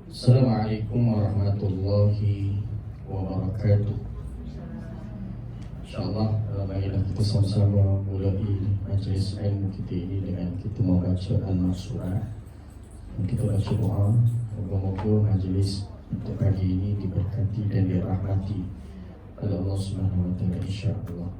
Assalamualaikum warahmatullahi wabarakatuh. InsyaAllah marilah kita sama-sama mulai majlis ilmu kita ini dengan kita membaca Al-Masu'ah. Kita baca doa. Moga-moga majlis untuk pagi ini diberkati dan dirahmati oleh Allah Subhanahu wa taala insya-Allah.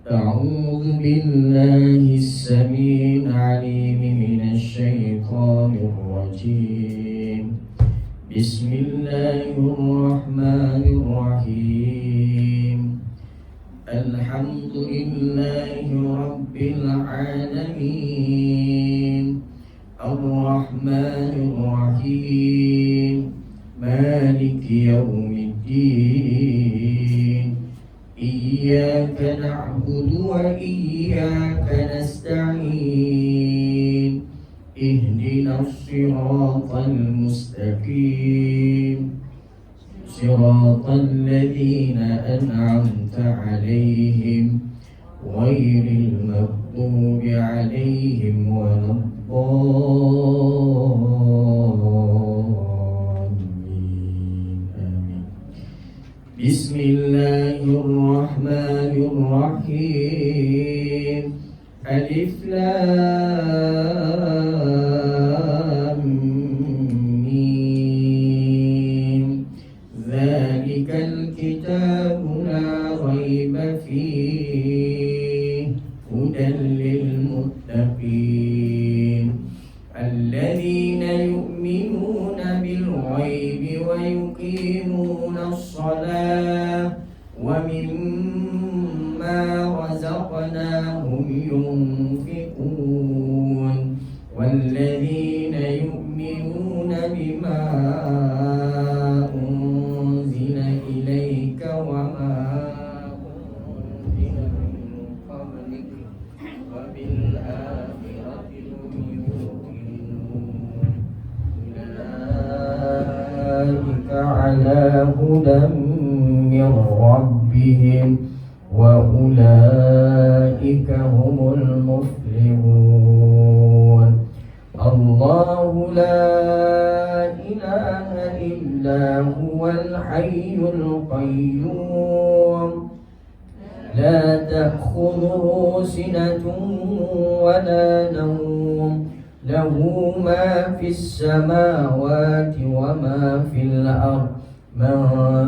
أعوذ بالله السميع العليم من الشيطان الرجيم. بسم الله الرحمن الرحيم. الحمد لله رب العالمين الرحمن الرحيم مالك يوم الدين إياك نعبد وإياك نستعين اهدنا الصراط المستقيم صراط الذين أنعمت عليهم غير المغضوب عليهم ولا الضالين آمين. بسم الله الرحمن الرحيم. ألف لام ميم. ذلك الكتاب لا ريب فيه هدى للمتقين الذين يؤمنون بالغيب ويقيمون الصلاة ومما رزقناهم ينفقون والذين يؤمنون بما أنزل إليك وما أنزل من قبلك وبالآخرة هم يوقنون أولئك على هدى من ربهم وأولئك هم المفلحون. الله لا إله إلا هو الحي القيوم لا تأخذه سنة ولا نوم له ما في السماوات وما في الأرض من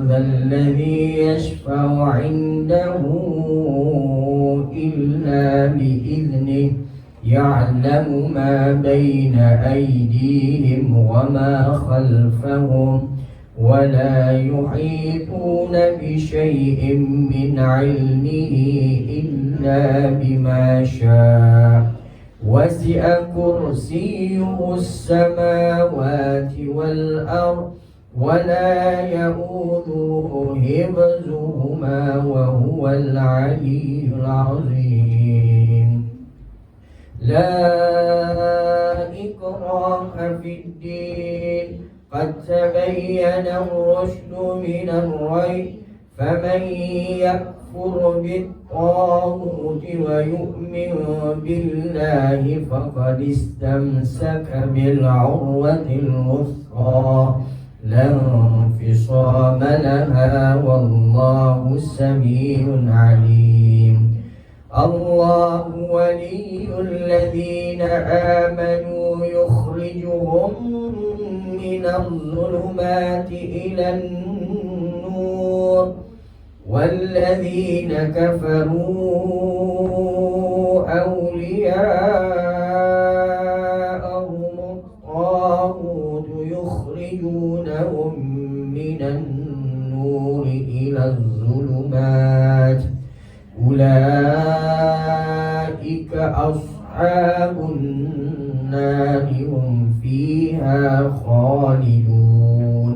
ذا الذي يشفع عنده إلا بإذنه يعلم ما بين أيديهم وما خلفهم ولا يحيطون بشيء من علمه إلا بما شاء وسع كرسيه السماوات والأرض ولا يؤوده حفظهما وهو العلي العظيم. لا إكراه في الدين قد تبين الرشد من الغي فمن يكفر بالطاغوت ويؤمن بالله فقد استمسك بالعروة الوثقى لا انفصام لها والله سميع عليم. الله ولي الذين آمنوا يخرجهم من الظلمات إلى النور والذين كفروا أولياءهم الطاغوت يخرجونهم من النور إلى الظلمات أولئك أصحاب النار هم فيها خالدون.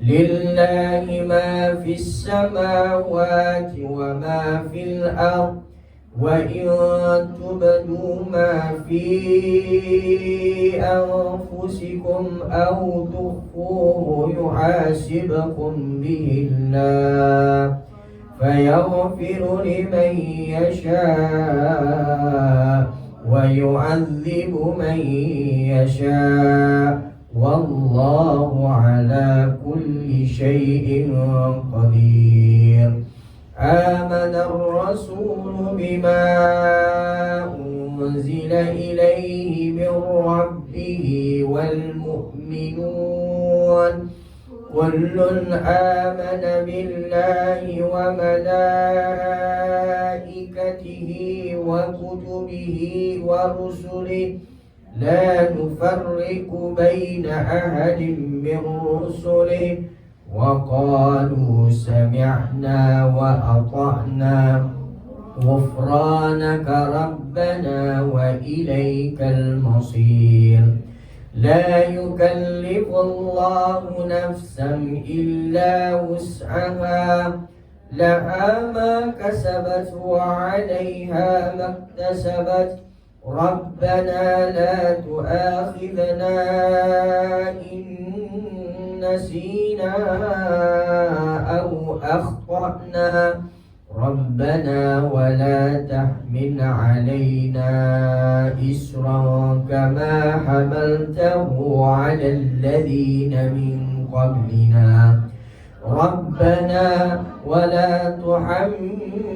لله ما في السماوات وما في الأرض وإن تبدوا ما في أنفسكم أو تخفوه يحاسبكم به الله فيغفر لمن يشاء ويعذب من يشاء والله على كل شيء قدير. آمن الرسول بما أنزل إليه من ربه والمؤمنون كل آمن بالله وملائكته وكتبه ورسله لا نفرق بين أحد من رسله وقالوا سمعنا وأطعنا غفرانك ربنا وإليك المصير. لا يكلف الله نفسا إلا وسعها لها ما كسبت وعليها ما اكتسبت ربنا لا تؤاخذنا إن نسينا أو أخطأنا ربنا ولا تحمل علينا إسرا كما حملته على الذين من قبلنا ربنا ولا تحملنا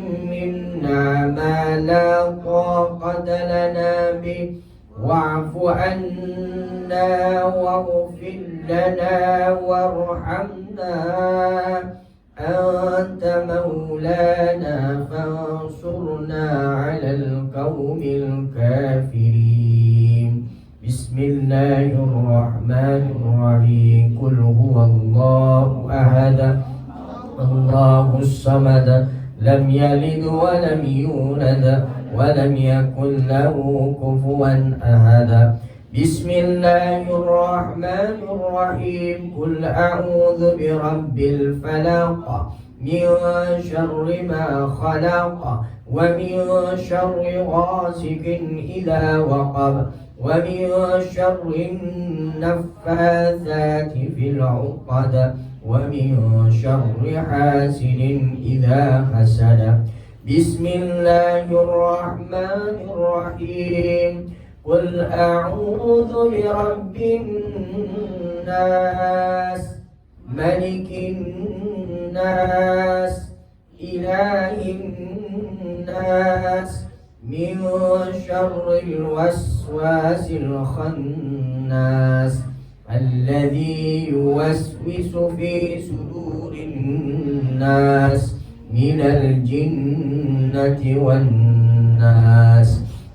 ما لا طاقة لنا به واعف عنا واغفر لنا وارحمنا أنت مولانا فانصرنا على القوم الكافرين. بسم الله الرحمن الرحيم. قل هو الله أحد الله الصمد لم يلد ولم يولد ولم يكن له كفوا أحد. بسم الله الرحمن الرحيم. قل أعوذ برب الفلق من شر ما خلق ومن شر غاسق إذا وقب ومن شر النفاثات في العقد ومن شر حاسد إذا حسد. بسم الله الرحمن الرحيم. قل أعوذ برب الناس ملك الناس إله الناس من شر الوسواس الخناس الذي يوسوس في صدور الناس من الجنة والناس.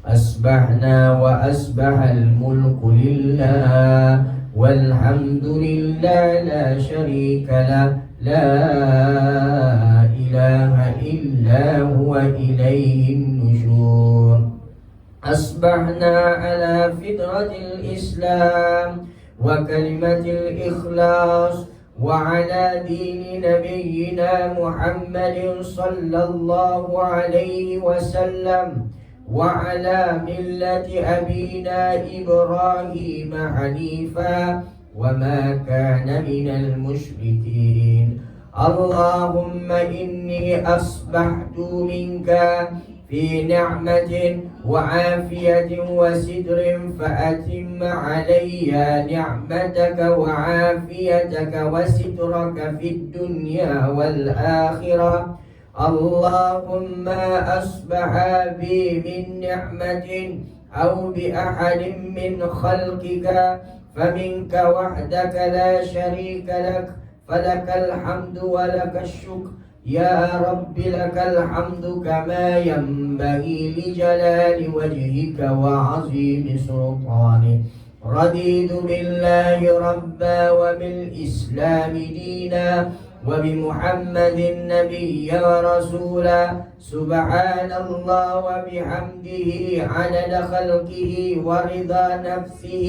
أصبحنا وأصبح الملك لله والحمد لله لا شريك له لا إله إلا هو إليه النشور. أصبحنا على فطرة الإسلام وكلمة الإخلاص وعلى دين نبينا محمد صلى الله عليه وسلم وعلى ملة أبينا إبراهيم حنيفا وما كان من المشركين. اللهم إني أصبحت منك في نعمة وعافية وستر فأتم علي نعمتك وعافيتك وسترك في الدنيا والآخرة. اللهم أصبح بي من نعمة أو بأحد من خلقك فمنك وحدك لا شريك لك فلك الحمد ولك الشكر يا رب لك الحمد كما ينبغي لجلال وجهك وعظيم سلطانك. رضيت بالله ربا وبالإسلام دينا وبمحمد النبي ورسولا. سبحان الله وبحمده عدد خلقه ورضا نفسه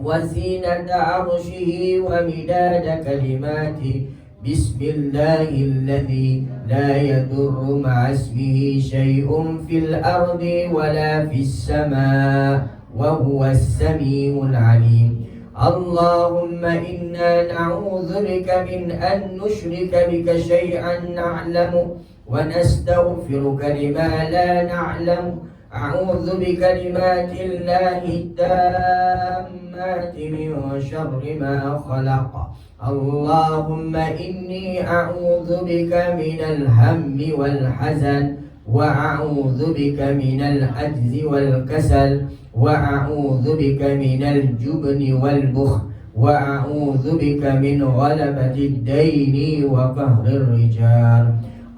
وزينة عرشه ومداد كلماته. بسم الله الذي لا يضر مع اسمه شيء في الأرض ولا في السماء وهو السميع العليم. اللهم إنا نعوذ بك من أن نشرك بك شيئا نعلمه ونستغفرك لما لا نعلم. أعوذ بكلمات الله التامات من شر ما خلق. اللهم إني أعوذ بك من الهم والحزن، وأعوذ بك من العجز والكسل، وأعوذ بك من الجبن والبخل، وأعوذ بك من غلبة الدين وقهر الرجال.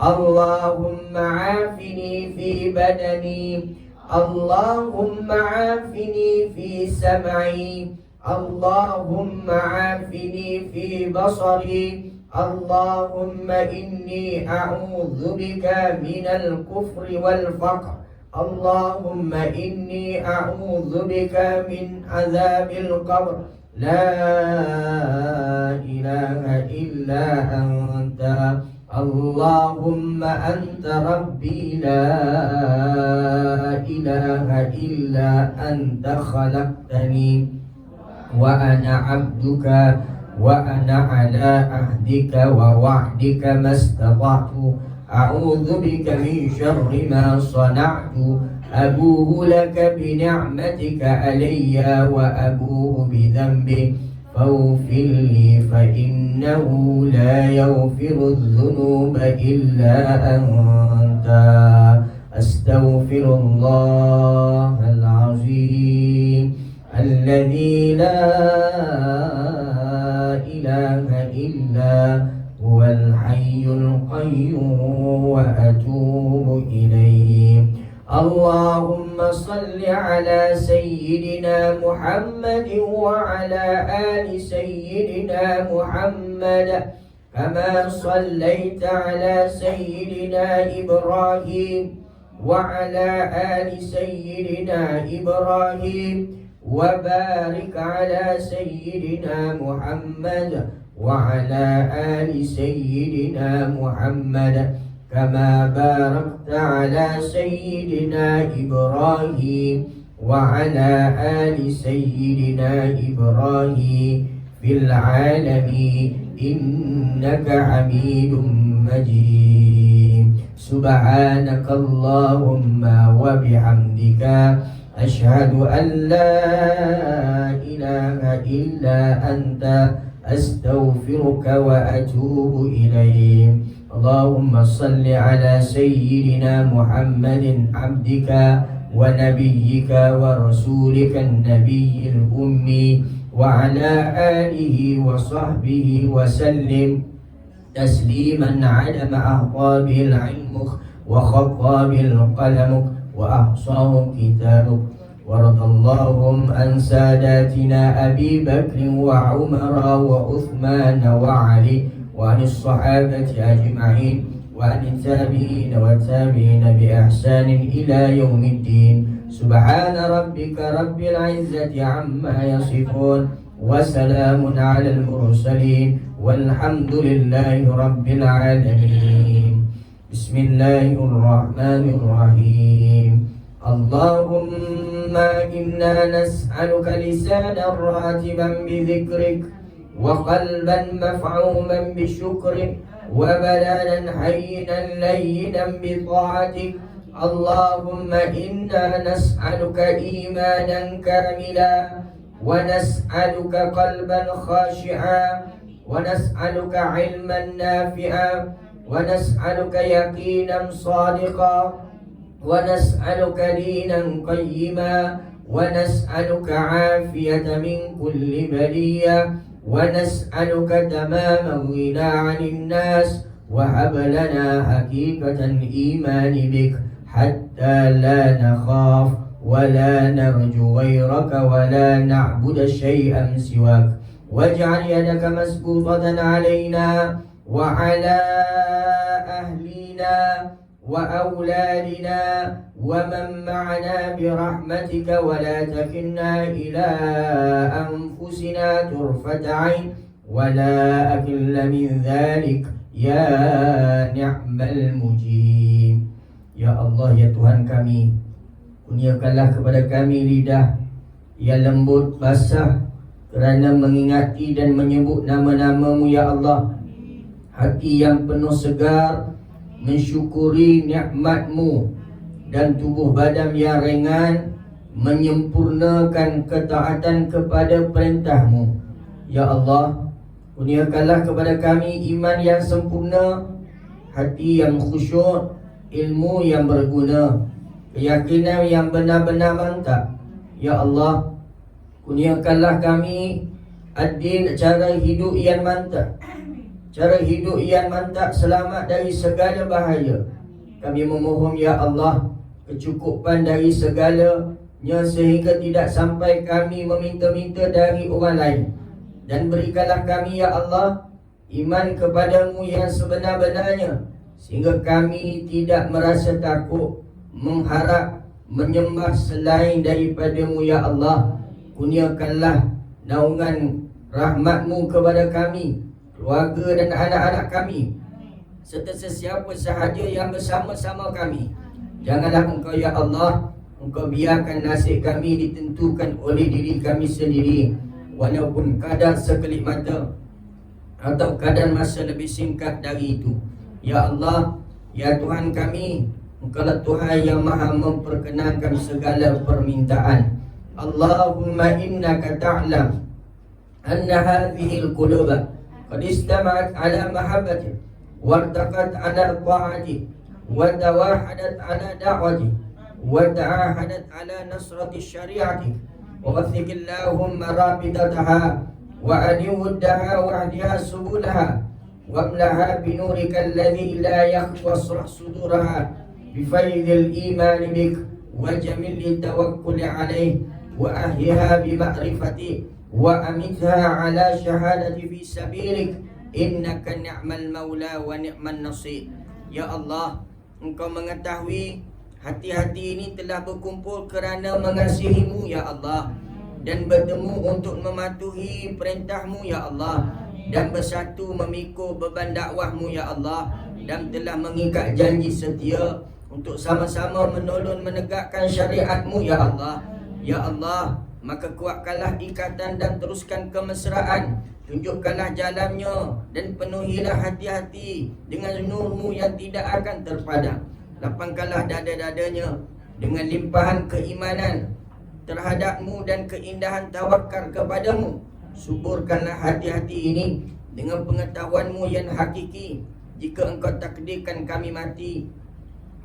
اللهم عافني في بدني، اللهم عافني في سمعي، اللهم عافني في بصري. اللهم إني أعوذ بك من الكفر والفقر. اللهم إني أعوذ بك من عذاب القبر. لا إله إلا أنت، اللهم أنت ربي، لا إله إلا أنت خلقتني وأنا عبدك، وأنا على عهدك ووعدك ما استطعت. أعوذ بك من شر ما صنعت. أبوء لك بنعمتك علي وأبوء بذنبي فاغفر لي، فإنه لا يغفر الذنوب إلا أنت. أستغفر الله العظيم الذي لا إله إلا هو الحي القيوم وأتوب إليه. اللهم صل على سيدنا محمد وعلى آل سيدنا محمد كما صليت على سيدنا إبراهيم وعلى آل سيدنا إبراهيم، وبارك على سيدنا محمد وعلى آل سيدنا محمد كما باركت على سيدنا إبراهيم وعلى آل سيدنا إبراهيم في العالمين إنك حميد مجيد. سبحانك اللهم وبحمدك أشهد أن لا إله إلا أنت أستغفرك وأتوب إليك. اللهم صل على سيدنا محمد عبدك ونبيك ورسولك النبي الأمي وعلى آله وصحبه وسلم تسليما عدم أعقابه العلم وخطابه القلم وأحصاه كتابك. ورضى اللهم عن ساداتنا أبي بكر وعمر وعثمان وعلي وعن الصحابة أجمعين وعن التابعين والتابعين بإحسان إلى يوم الدين. سبحان ربك رب العزة عما يصفون وسلام على المرسلين والحمد لله رب العالمين. بسم الله الرحمن الرحيم. اللهم إنا نسألك لسانا راتبا بذكرك وقلبا مفعوما بشكرك وبدانا حينا لينا بطاعتك. اللهم إنا نسألك إيمانا كاملا ونسألك قلبا خاشعا ونسألك علما نافعا ونسألك يقينا صادقا ونسألك دينا قيما ونسألك عافية من كل بلية ونسألك تمام الغنى عن الناس. وهب لنا حقيقة الإيمان بك حتى لا نخاف ولا نرجو غيرك ولا نعبد شيئا سواك. واجعل يدك مسبوطة علينا وعلى أهلنا وأولادنا ومن معنا برحمتك ولا تكلنا إلى أنفسنا طرفة عين ولا أكل من ذلك يا نعم المجيب. Ya Allah, ya Tuhan kami, kurniakanlah kepada kami lidah yang lembut basah kerana mengingati dan menyebut nama-nama-Mu ya Allah. Hati yang penuh segar mensyukuri nikmat-Mu, dan tubuh badan yang ringan menyempurnakan ketaatan kepada perintah-Mu. Ya Allah, kurniakanlah kepada kami iman yang sempurna, hati yang khusyuk, ilmu yang berguna, keyakinan yang benar-benar mantap. Ya Allah, kurniakanlah kami ad-din, cara hidup yang mantap, cara hidup yang mantap, selamat dari segala bahaya. Kami memohon ya Allah kecukupan dari segalanya, sehingga tidak sampai kami meminta-minta dari orang lain. Dan berikanlah kami ya Allah iman kepadamu yang sebenar-benarnya, sehingga kami tidak merasa takut mengharap menyembah selain daripadamu ya Allah. Kurniakanlah naungan rahmat-Mu kepada kami, keluarga dan anak-anak kami, serta sesiapa sahaja yang bersama-sama kami. Janganlah Engkau ya Allah, Engkau biarkan nasib kami ditentukan oleh diri kami sendiri, walaupun kadar sekelip mata atau kadar masa lebih singkat dari itu. Ya Allah, ya Tuhan kami, Engkaulah Tuhan yang maha memperkenankan segala permintaan. Allahumma innaka ta'lam anna hadhihi al-quluba qad istama'at ala mahabbatik wartaqat ala ta'atik wa tawahadat ala da'watik wa ta'ahadat ala nasrati syari'atik wa wathik Allahumma rabitataha wa aniwuddaha wa ahdiha subulaha واملها بنورك الذي لا يخفى صدورها بفيض الإيمان بك وجميل التوكل عليه وأهلها بمعرفتي وأمتها على شهادة في سبيلك إنك نعم المولى ونعم النصير. Ya Allah, Engkau mengetahui hati-hati ini telah berkumpul kerana mengasihi-Mu ya Allah, dan bertemu untuk mematuhi perintah-Mu ya Allah, dan bersatu memikul beban dakwah-Mu ya Allah, dan telah mengikat janji setia untuk sama-sama menolong menegakkan syariat-Mu ya Allah. Ya Allah, maka kuatkanlah ikatan dan teruskan kemesraan, tunjukkanlah jalannya, dan penuhilah hati-hati dengan nur-Mu yang tidak akan terpadam. Lapangkanlah dada-dadanya dengan limpahan keimanan terhadap-Mu dan keindahan tawakal kepada-Mu. Suburkanlah hati-hati ini dengan pengetahuan-Mu yang hakiki. Jika Engkau takdirkan kami mati,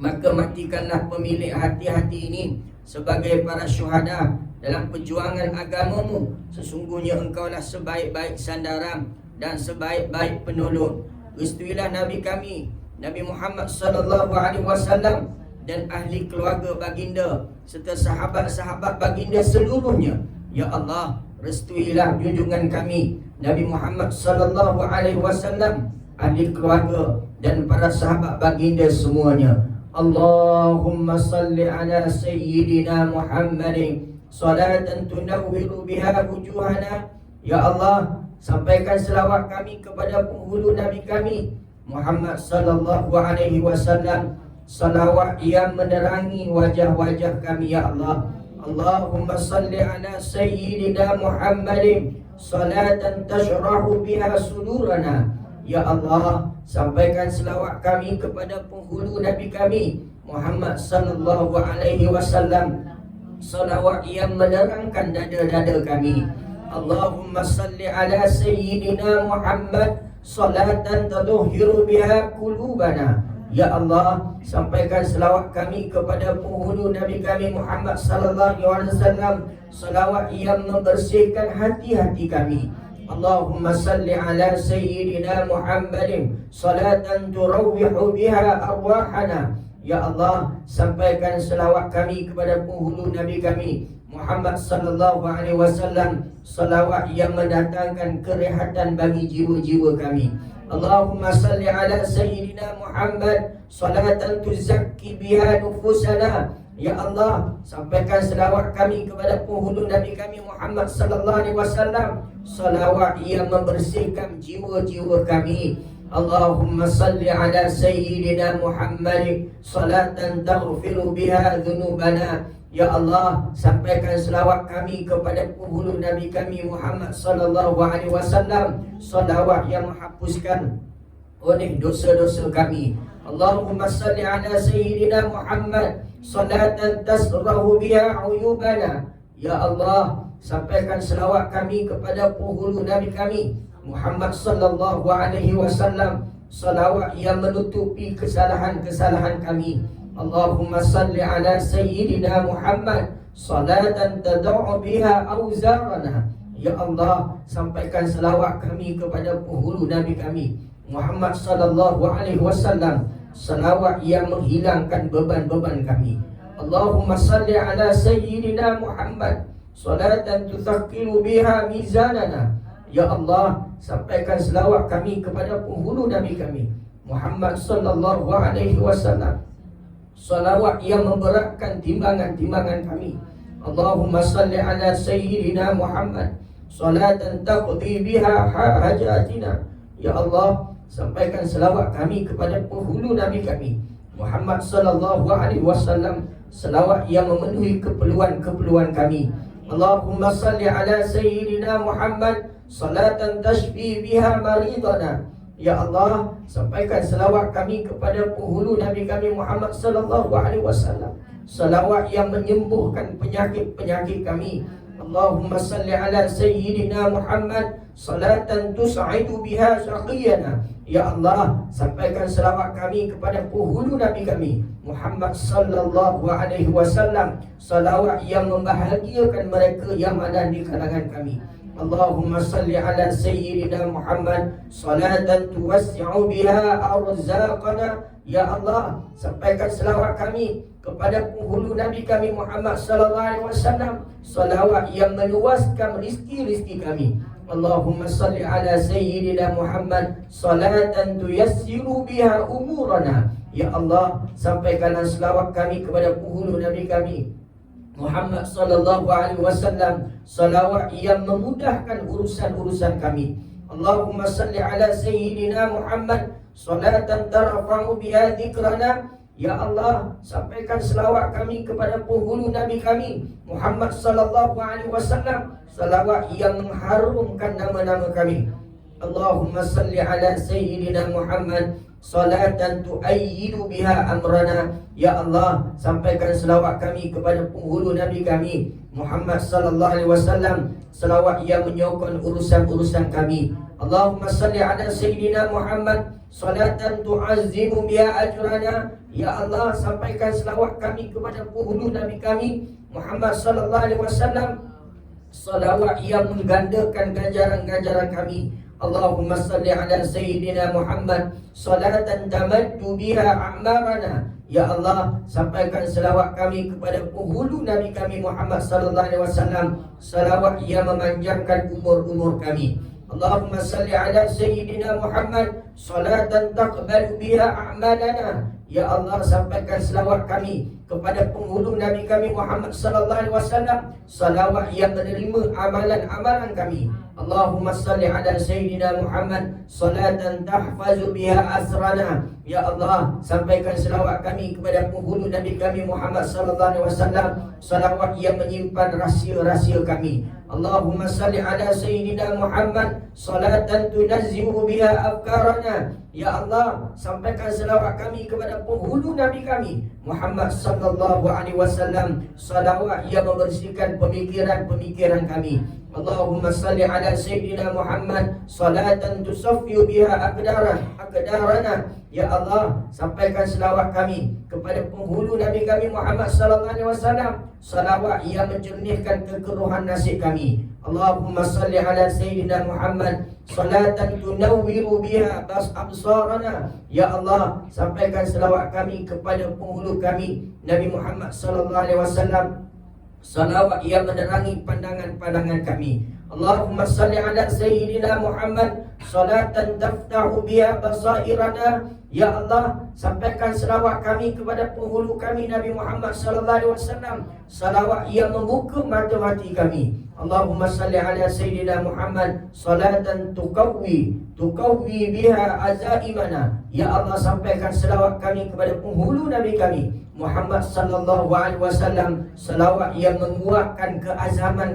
maka matikanlah pemilik hati-hati ini sebagai para syuhada dalam perjuangan agama-Mu. Sesungguhnya Engkaulah sebaik-baik sandaran dan sebaik-baik penolong. Restuilah Nabi kami, Nabi Muhammad sallallahu alaihi wasallam, dan ahli keluarga baginda serta sahabat-sahabat baginda seluruhnya. Ya Allah, restuilah junjungan kami Nabi Muhammad sallallahu alaihi wasallam, ahli keluarga dan para sahabat baginda semuanya. Allahumma salli ala sayyidina Muhammadin salatan tunawwiru biha wujuhana. Ya Allah, sampaikan selawat kami kepada penghulu Nabi kami Muhammad sallallahu alaihi wasallam, salawat yang menerangi wajah-wajah kami ya Allah. Allahumma salli ala sayyidina Muhammadin salatan tashrahu biha sudurana. Ya Allah, sampaikan selawat kami kepada penghulu Nabi kami Muhammad sallallahu alaihi wasallam, salawat yang menerangkan dada-dada kami. Allahumma salli ala sayyidina Muhammad salatan tadhhiru biha qulubana. Ya Allah, sampaikan selawat kami kepada penghulu Nabi kami Muhammad sallallahu alaihi wasallam, selawat yang membersihkan hati-hati kami. Allahumma salli ala sayyidina Muhammadin salatan turawwihu biha arwahana. Ya Allah, sampaikan selawat kami kepada penghulu Nabi kami Muhammad sallallahu alaihi wasallam, selawat yang mendatangkan kerehatan bagi jiwa-jiwa kami. Allahumma salli ala sayyidina Muhammad salatan tuzakki biha nufusana. Ya Allah, sampaikan selawat kami kepada penghulu Nabi kami Muhammad sallallahu alaihi wasallam, salawat yang membersihkan jiwa-jiwa kami. Allahumma salli ala sayyidina Muhammad salatan taghfiru biha dhunubana. Ya Allah, sampaikan selawat kami kepada penghulu Nabi kami Muhammad sallallahu alaihi wasallam, salawat yang menghapuskan oleh dosa-dosa kami. Allahumma salli ala sayyidina Muhammad salatan tasrahu biha uyubana. Ya Allah, sampaikan selawat kami kepada penghulu Nabi kami Muhammad sallallahu alaihi wasallam, salawat yang menutupi kesalahan-kesalahan kami. Allahumma salli ala sayyidina Muhammad salatan tad'u biha awzarana. Ya Allah, sampaikan selawat kami kepada penghulu Nabi kami Muhammad sallallahu alaihi wasallam, salawat yang menghilangkan beban-beban kami. Allahumma salli ala sayyidina Muhammad salatan tuthaqqilu biha mizanana. Ya Allah, sampaikan selawat kami kepada penghulu Nabi kami Muhammad sallallahu alaihi wasallam, salawat yang memberatkan timbangan-timbangan kami. Allahumma salli ala sayyidina Muhammad salatan taqdi biha hajatina. Ya Allah, sampaikan selawat kami kepada penghulu Nabi kami Muhammad sallallahu alaihi wasallam, selawat yang memenuhi keperluan-keperluan kami. Allahumma salli ala sayyidina Muhammad salatan tashfi biha maridana. Ya Allah, sampaikan selawat kami kepada penghulu Nabi kami Muhammad sallallahu alaihi wasallam, selawat yang menyembuhkan penyakit-penyakit kami. Allahumma salli ala sayyidina Muhammad salatan tus'idu biha syaqiyana. Ya Allah, sampaikan selawat kami kepada penghulu Nabi kami Muhammad sallallahu alaihi wasallam, salawat yang membahagiakan mereka yang ada di kalangan kami. Allahumma salli ala sayyidina Muhammad salatan tuwassi'u biha arzaqana. Ya Allah, sampaikan selawat kami kepada penghulu Nabi kami Muhammad sallallahu alaihi wasallam, salawat yang meluaskan rizki-rizki kami. Allahumma salli ala sayyidina Muhammad salatan tuyassiru biha umurana. Ya Allah, sampaikanlah selawat kami kepada penghulu Nabi kami Muhammad sallallahu alaihi wasallam, salawat yang memudahkan urusan-urusan kami. Allahumma salli ala sayyidina Muhammad salatan tarfa'u biha dzikrana. Ya Allah, sampaikan selawat kami kepada penghulu Nabi kami Muhammad sallallahu alaihi wasallam, salawat yang mengharumkan nama-nama kami. Allahumma salli ala sayyidina Muhammad salatan tu'ayyidu biha amrana. Ya Allah, sampaikan selawat kami kepada penghulu Nabi kami Muhammad sallallahu alaihi wasallam, selawat yang menyokong urusan-urusan kami. Allahumma salli ala sayyidina Muhammad salatan tu'azzimu biha ajrana. Ya Allah, sampaikan selawat kami kepada penghulu Nabi kami Muhammad sallallahu alaihi wasallam, salawat yang menggandakan ganjaran-ganjaran kami. Allahumma salli ala sayyidina Muhammad salatan tamaddu biha a'marana. Ya Allah, sampaikan selawat kami kepada penghulu Nabi kami Muhammad sallallahu alaihi wasallam, salawat yang memanjangkan umur-umur kami. Allahumma salli ala sayyidina Muhammad salatan taqbalu biha a'malana. Ya Allah, sampaikan selawat kami kepada penghulu Nabi kami Muhammad sallallahu alaihi wasallam, salawat yang menerima amalan-amalan kami. Allahumma salli ala sayyidina Muhammad salatan tahfazu biha asrana. Ya Allah, sampaikan selawat kami kepada penghulu Nabi kami Muhammad sallallahu alaihi wasallam, salawat yang menyimpan rahsia-rahsia kami. Allahumma salli ala sayyidina Muhammad salatan tunazzihu biha afkarana. Ya Allah, sampaikan selawat kami kepada penghulu Nabi kami Muhammad sallallahu alaihi wasallam, salawat yang membersihkan pemikiran-pemikiran kami. Allahumma salli ala sayyidina Muhammad salatan tusaffiu biha aqdarana. Ya Allah, sampaikan selawat kami kepada penghulu Nabi kami Muhammad sallallahu alaihi wasallam, salawat yang menjernihkan kekeruhan nasib kami. Allahumma salli ala sayyidina Muhammad salatan tunawwiru biha absarana. Ya Allah, sampaikan selawat kami kepada penghulu kami Nabi Muhammad sallallahu alaihi wasallam, salawat yang menerangi pandangan-pandangan kami. Allahumma salli ala Sayyidina Muhammad salatan taftahu biha basairana. Ya Allah, sampaikan selawat kami kepada penghulu kami Nabi Muhammad sallallahu alaihi wasallam, selawat yang membuka mata hati kami. Allahumma salli ala Sayyidina Muhammad salatan tuqawwi biha azaimana. Ya Allah, sampaikan selawat kami kepada penghulu Nabi kami Muhammad sallallahu alaihi wasallam, selawat yang menguatkan keazaman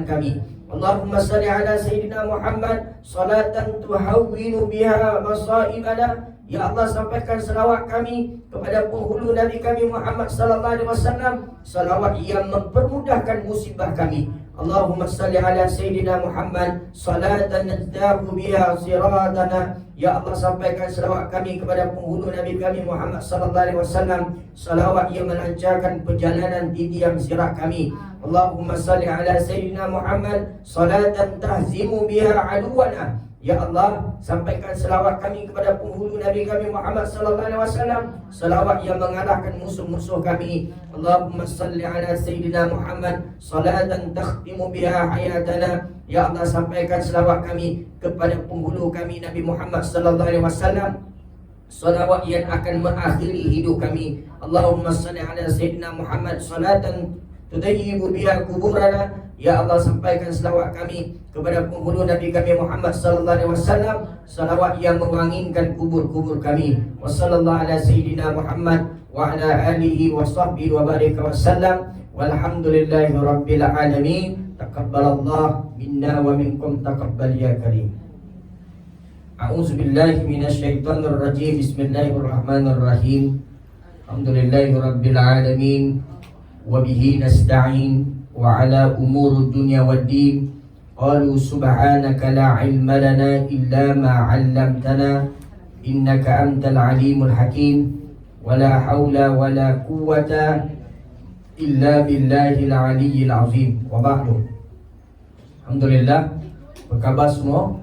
kami. Allahumma salli ala Sayyidina Muhammad salatan tuhawwinu biha masaibana. Ya Allah, sampaikan selawat kami kepada penghulu Nabi kami Muhammad sallallahu alaihi wasallam, selawat yang mempermudahkan musibah kami. Allahumma salli ala Sayyidina Muhammad salatan najdahu biha siratana. Ya Allah, sampaikan selawat kami kepada penghulu Nabi kami Muhammad sallallahu alaihi wasallam, selawat yang melancarkan perjalanan di tiang sirat kami. Allahumma salli ala Sayyidina Muhammad salatan tahzimu biha aduwana. Ya Allah, sampaikan selawat kami kepada penghulu Nabi kami Muhammad sallallahu alaihi wasallam, selawat yang mengalahkan musuh-musuh kami. Allahumma salli ala Sayyidina Muhammad salatan takhtimu biha hayatana. Ya Allah, sampaikan selawat kami kepada penghulu kami Nabi Muhammad sallallahu alaihi wasallam, selawat yang akan mengakhiri hidup kami. Allahumma salli ala Sayyidina Muhammad salatan tudayyibu biha kuburana. Ya Allah, sampaikan selawat kami kepada penghulu Nabi kami Muhammad sallallahu alaihi wasallam, selawat yang mewangikan kubur-kubur kami. Wa sallallahu ala Sayyidina Muhammad wa ala alihi wa sahbihi wa barika wa sallam. Walhamdulillahi rabbil alamin. Taqabbalallah minna wa minkum taqabbal ya karim. A'udzu billahi minasyaitonir rajim. Bismillahirrahmanirrahim. Alhamdulillahi rabbil alamin. Wa bihi nasta'in wa ala umur dunya waddin. Qalu subhanaka la ilma lana illa ma 'allamtana innaka antal alimul hakim. Wala haula wala quwwata illa billahil aliyyil azim. Wa ba'du. Alhamdulillah, apa khabar semua?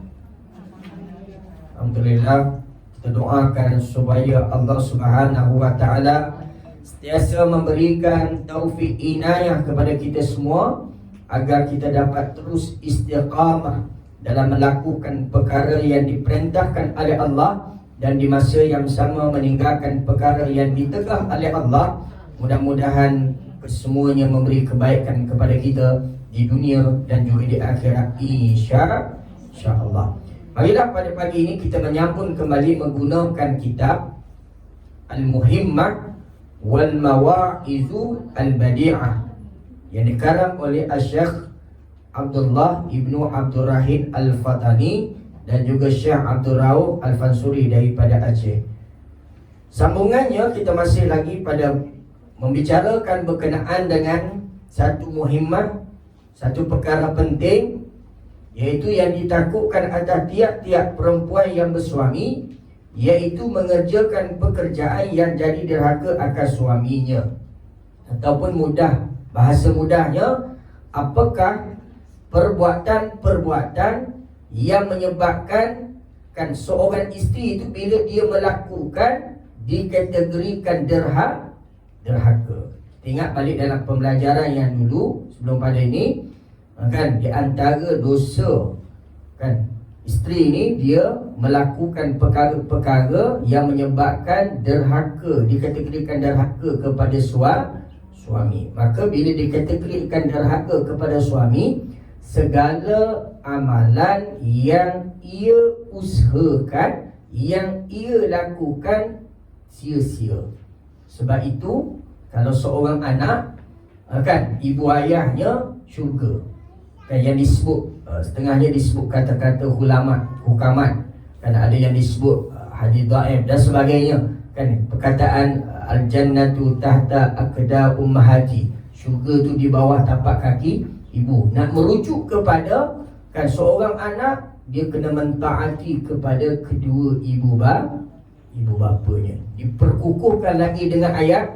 Alhamdulillah, kita doakan supaya Allah Subhanahu wa taala sentiasa memberikan taufik inayah kepada kita semua, agar kita dapat terus istiqamah dalam melakukan perkara yang diperintahkan oleh Allah, dan di masa yang sama meninggalkan perkara yang ditegah oleh Allah. Mudah-mudahan kesemuanya memberi kebaikan kepada kita di dunia dan juga di akhirat, insya-Allah. Marilah pada pagi ini kita menyambung kembali menggunakan kitab Al-Muhimmah wal Mawa'izu Al-Badi'ah yang dikarang oleh Syekh Abdullah Ibnu Abdurrahim Al-Fatani dan juga Syekh Abdul Rauf Al-Fansuri daripada Aceh. Sambungannya, kita masih lagi pada membicarakan berkenaan dengan satu muhimmah, satu perkara penting, iaitu yang ditakutkan atas tiap-tiap perempuan yang bersuami, iaitu mengerjakan pekerjaan yang jadi derhaka akan suaminya. Ataupun bahasa mudahnya, apakah perbuatan-perbuatan yang menyebabkan seorang isteri itu bila dia melakukan dikategorikan derhaka. Kita ingat balik dalam pembelajaran yang dulu sebelum pada ini, kan, di antara dosa, kan, isteri ini dia melakukan perkara-perkara yang menyebabkan derhaka, dikategorikan derhaka kepada suami. Maka bila dikategorikan derhaka kepada suami, segala amalan yang ia usahakan, yang ia lakukan, sia-sia. Sebab itu, kalau seorang anak, kan, ibu ayahnya syurga, kan, yang disebut setengahnya disebut kata-kata hukamat, kan, ada yang disebut hadis dhaif dan sebagainya, kan, perkataan al-jannatu tahta aqda ummahati, syurga tu di bawah tapak kaki ibu. Nak merujuk kepada, kan, seorang anak dia kena mentaati kepada kedua ibu bapanya. Diperkukuhkan lagi dengan ayat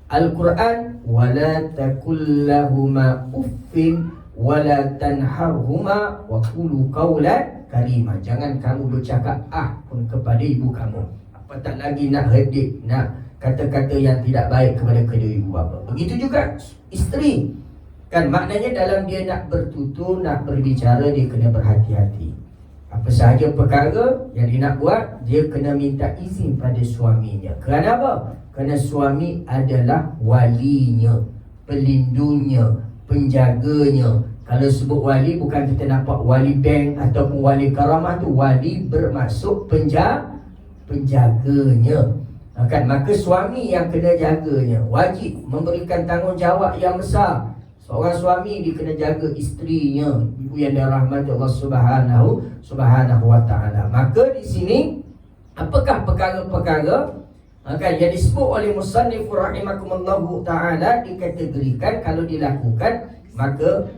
Al-Quran, wala takullahuma uffin wala tanharhuma wa qulu qawlan karima. Jangan kamu bercakap pun kepada ibu kamu, apatah lagi nak redik, nak kata-kata yang tidak baik kepada kedua ibu bapa. Begitu juga isteri, Kan maknanya dalam dia nak bertutur, nak berbicara, dia kena berhati-hati. Apa sahaja perkara yang dia nak buat, dia kena minta izin pada suaminya. Kerana apa? Kerana suami adalah walinya, pelindungnya, penjaganya. Kalau sebut wali, bukan kita nampak wali bank ataupun wali karamah tu. Wali bermaksud penjaganya. Kan? Maka suami yang kena jaganya, wajib memberikan tanggungjawab yang besar. Seorang suami dia kena jaga isterinya, ibu yang dirahmati Allah Subhanahu wa taala. Maka di sini apakah perkara-perkara yang disebut oleh musannif rahimakumullahu taala dikategorikan kalau dilakukan maka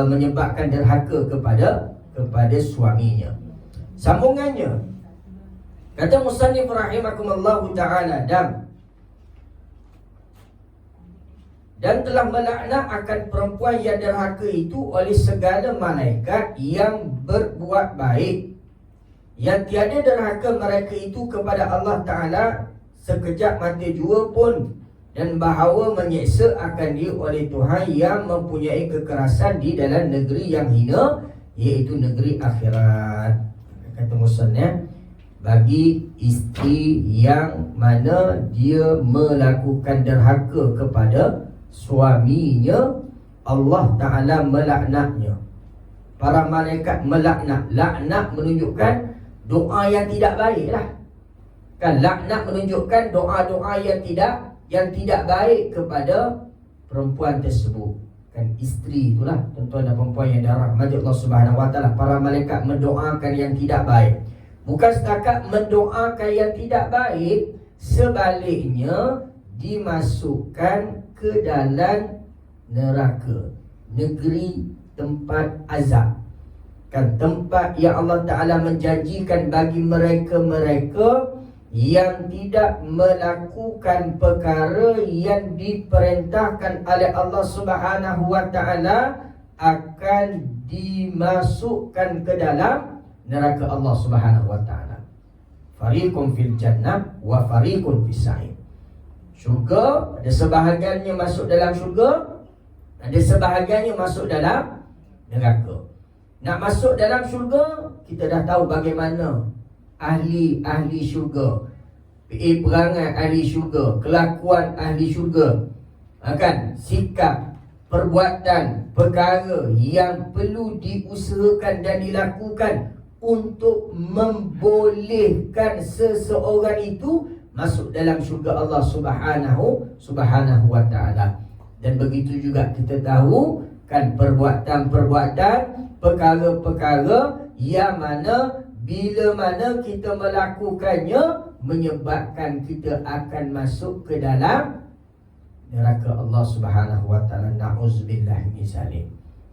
menyebabkan derhaka kepada suaminya. Sambungannya kata musannif rahimakumullahu taala, dan telah melaknat akan perempuan yang derhaka itu oleh segala malaikat yang berbuat baik, yang tiada derhaka mereka itu kepada Allah Ta'ala sekejap mata jua pun, dan bahawa menyeksa akan dia oleh Tuhan yang mempunyai kekerasan di dalam negeri yang hina, iaitu negeri akhirat. Kata musannif, bagi isteri yang mana dia melakukan derhaka kepada suaminya, Allah Ta'ala melaknatnya. Para malaikat melaknat. Laknat menunjukkan doa yang tidak baik lah. Kan laknat menunjukkan doa-doa yang tidak baik kepada perempuan tersebut. Kan isteri itulah tuan-tuan dan perempuan yang dirahmati Allah Subhanahu wa taala. Para malaikat mendoakan yang tidak baik. Bukan setakat mendoakan yang tidak baik, sebaliknya dimasukkan ke dalam neraka, negeri tempat azab. Kan tempat yang Allah Ta'ala menjanjikan bagi mereka-mereka yang tidak melakukan perkara yang diperintahkan oleh Allah Subhanahu wa Ta'ala akan dimasukkan ke dalam neraka Allah Subhanahu wa Ta'ala. Fariqun fil jannah wa fariqun fis sa'ir. Syurga, ada sebahagiannya masuk dalam syurga, ada sebahagiannya masuk dalam neraka. Nak masuk dalam syurga, kita dah tahu bagaimana ahli syurga, perangai ahli syurga, kelakuan ahli syurga, kan? Sikap, perbuatan, perkara yang perlu diusahakan dan dilakukan untuk membolehkan seseorang itu masuk dalam syurga Allah Subhanahu wa ta'ala. Dan begitu juga kita tahu kan perbuatan-perbuatan, perkara-perkara yang mana bila mana kita melakukannya menyebabkan kita akan masuk ke dalam neraka Allah Subhanahu wa ta'ala. Na'udzubillahi min zalik.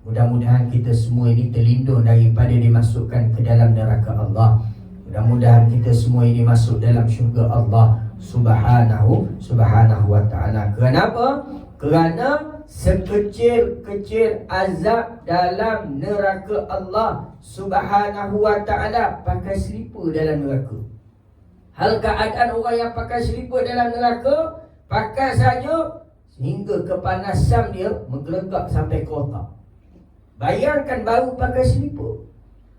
Mudah-mudahan kita semua ini terlindung daripada dimasukkan ke dalam neraka Allah. Mudah-mudahan kita semua ini masuk dalam syurga Allah Subhanahu wa ta'ala. Kenapa? Kerana sekecil-kecil azab dalam neraka Allah Subhanahu wa ta'ala pakai selipar dalam neraka. Hal keadaan orang yang pakai selipar dalam neraka, pakai saja sehingga kepanasan dia menggelegak sampai ke otak. Bayangkan baru pakai selipar,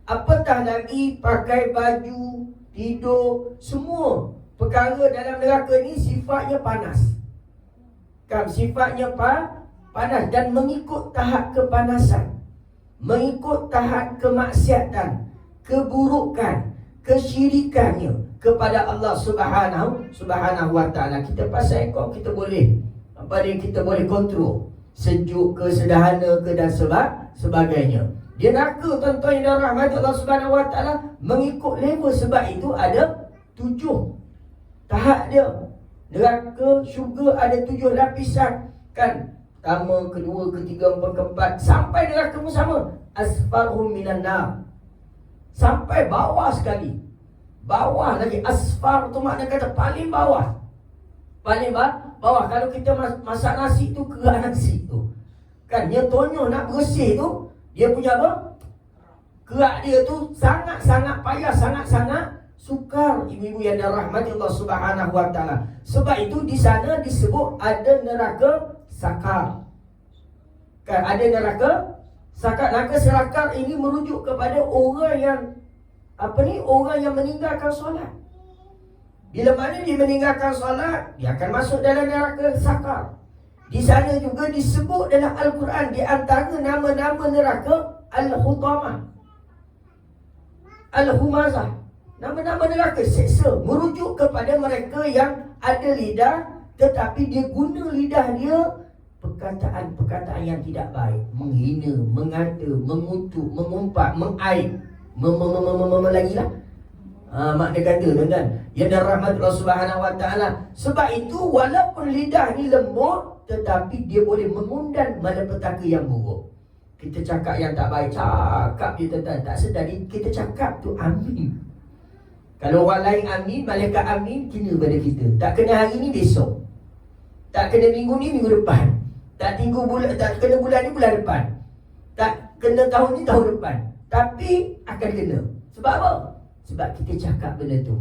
apatah lagi pakai baju, tidur, semua perkara dalam neraka ni sifatnya panas. Kan sifatnya panas dan mengikut tahap kepanasan, mengikut tahap kemaksiatan, keburukan, kesyirikannya kepada Allah Subhanahu wa ta'ala. Kita pasal ekor kita boleh kita boleh kontrol, sejuk ke, sederhana ke dan sebagainya. Dia neraka tuan-tuan yang dirahmati Allah Subhanahu wa ta'ala mengikut level. Sebab itu ada 7 tahap dia. Neraka syurga ada 7 lapisan. Kan pertama, kedua, ketiga, empat, keempat, sampai neraka pun sama. Asfarhum minan nar, sampai bawah sekali. Bawah lagi. Asfar tu makna kata paling bawah. Paling bawah. Kalau kita masak nasi tu, kerak nasi tu, kan dia tonyoh nak bersih tu, dia punya apa? Kerak dia tu sangat-sangat payah, sangat-sangat sukar. Ibu-ibu yang dirahmati Allah Subhanahu wa ta'ala. Sebab itu di sana disebut ada neraka sakar. Kan ada neraka sakar. Neraka sakar ini merujuk kepada orang yang orang yang meninggalkan solat. Bila mana dia meninggalkan solat, dia akan masuk dalam neraka sakar. Di sana juga disebut dalam Al-Quran, di antara nama-nama neraka, Al-Hutamah, Al-Humazah. Nama-nama neraka seksa, merujuk kepada mereka yang ada lidah, tetapi dia guna lidah dia perkataan-perkataan yang tidak baik, menghina, mengata, mengutuk, mengumpat, mengaib, lagi lah. Makna kata tuan-tuan, ya dan rahmat Allah Subhanahu Wa Taala. Sebab itu walaupun lidah ni lembut, tetapi dia boleh mengundang malapetaka yang buruk. Kita cakap yang tak baik, cakap dia tuan-tuan, tak sedar kita cakap tu amin. Kalau orang lain amin, malaikat amin kena pada kita. Tak kena hari ni, besok. Tak kena minggu ni, minggu depan. Tak kena bulan ni, bulan depan. Tak kena tahun ni, tahun depan. Tapi akan kena. Sebab apa? Sebab kita cakap benda tu.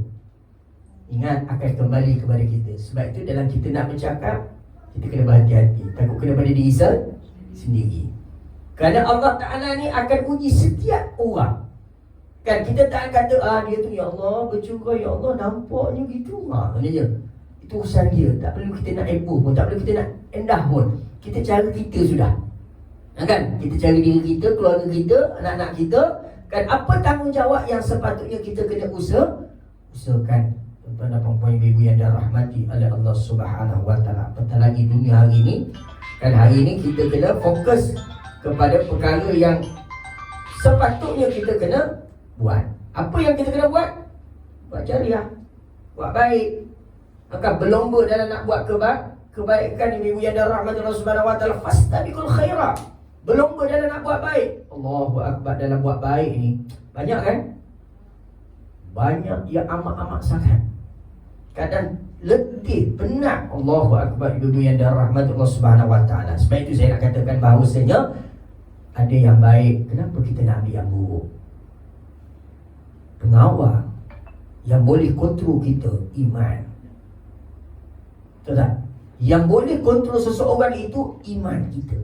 Ingat, akan kembali kepada kita. Sebab itu dalam kita nak bercakap, kita kena berhati-hati. Takut kena pada diri sendiri. Kerana Allah Ta'ala ni akan uji setiap orang. Kan kita tak kata, dia tu ya Allah bercukai, ya Allah nampaknya gitu. Maknanya itu urusan dia. Tak perlu kita nak heboh pun, tak perlu kita nak endah pun. Kita cara kita sudah. Kan? Kita cari diri kita, keluarga kita, anak-anak kita. Kan apa tanggungjawab yang sepatutnya kita kena usahakan. Tuan-tuan dan puan-puan, ibu yang dirahmati oleh Allah Subhanahu Wa Taala. Apatah lagi dunia hari ini. Kan hari ini kita kena fokus kepada perkara yang sepatutnya kita kena buat. Apa yang kita kena buat? Buat jariah, buat baik. Maka berlomba dalam nak buat kebaikan. Ibu yang dirahmati Allah Subhanahu Wa Taala, fastabiqul khairat. Berlomba dalam nak buat baik. Allahu Akbar, dalam buat baik ni banyak kan? Banyak yang amat-amat sangat. Kadang letih, penat. Allahu Akbar, ibu yang dirahmati Allah Subhanahu Wa Taala. Sebab itu saya nak katakan bahawasanya ada yang baik, kenapa kita nak ambil yang buruk? Pengawal yang boleh kontrol kita, iman. Betul tak? Yang boleh kontrol seseorang itu iman kita.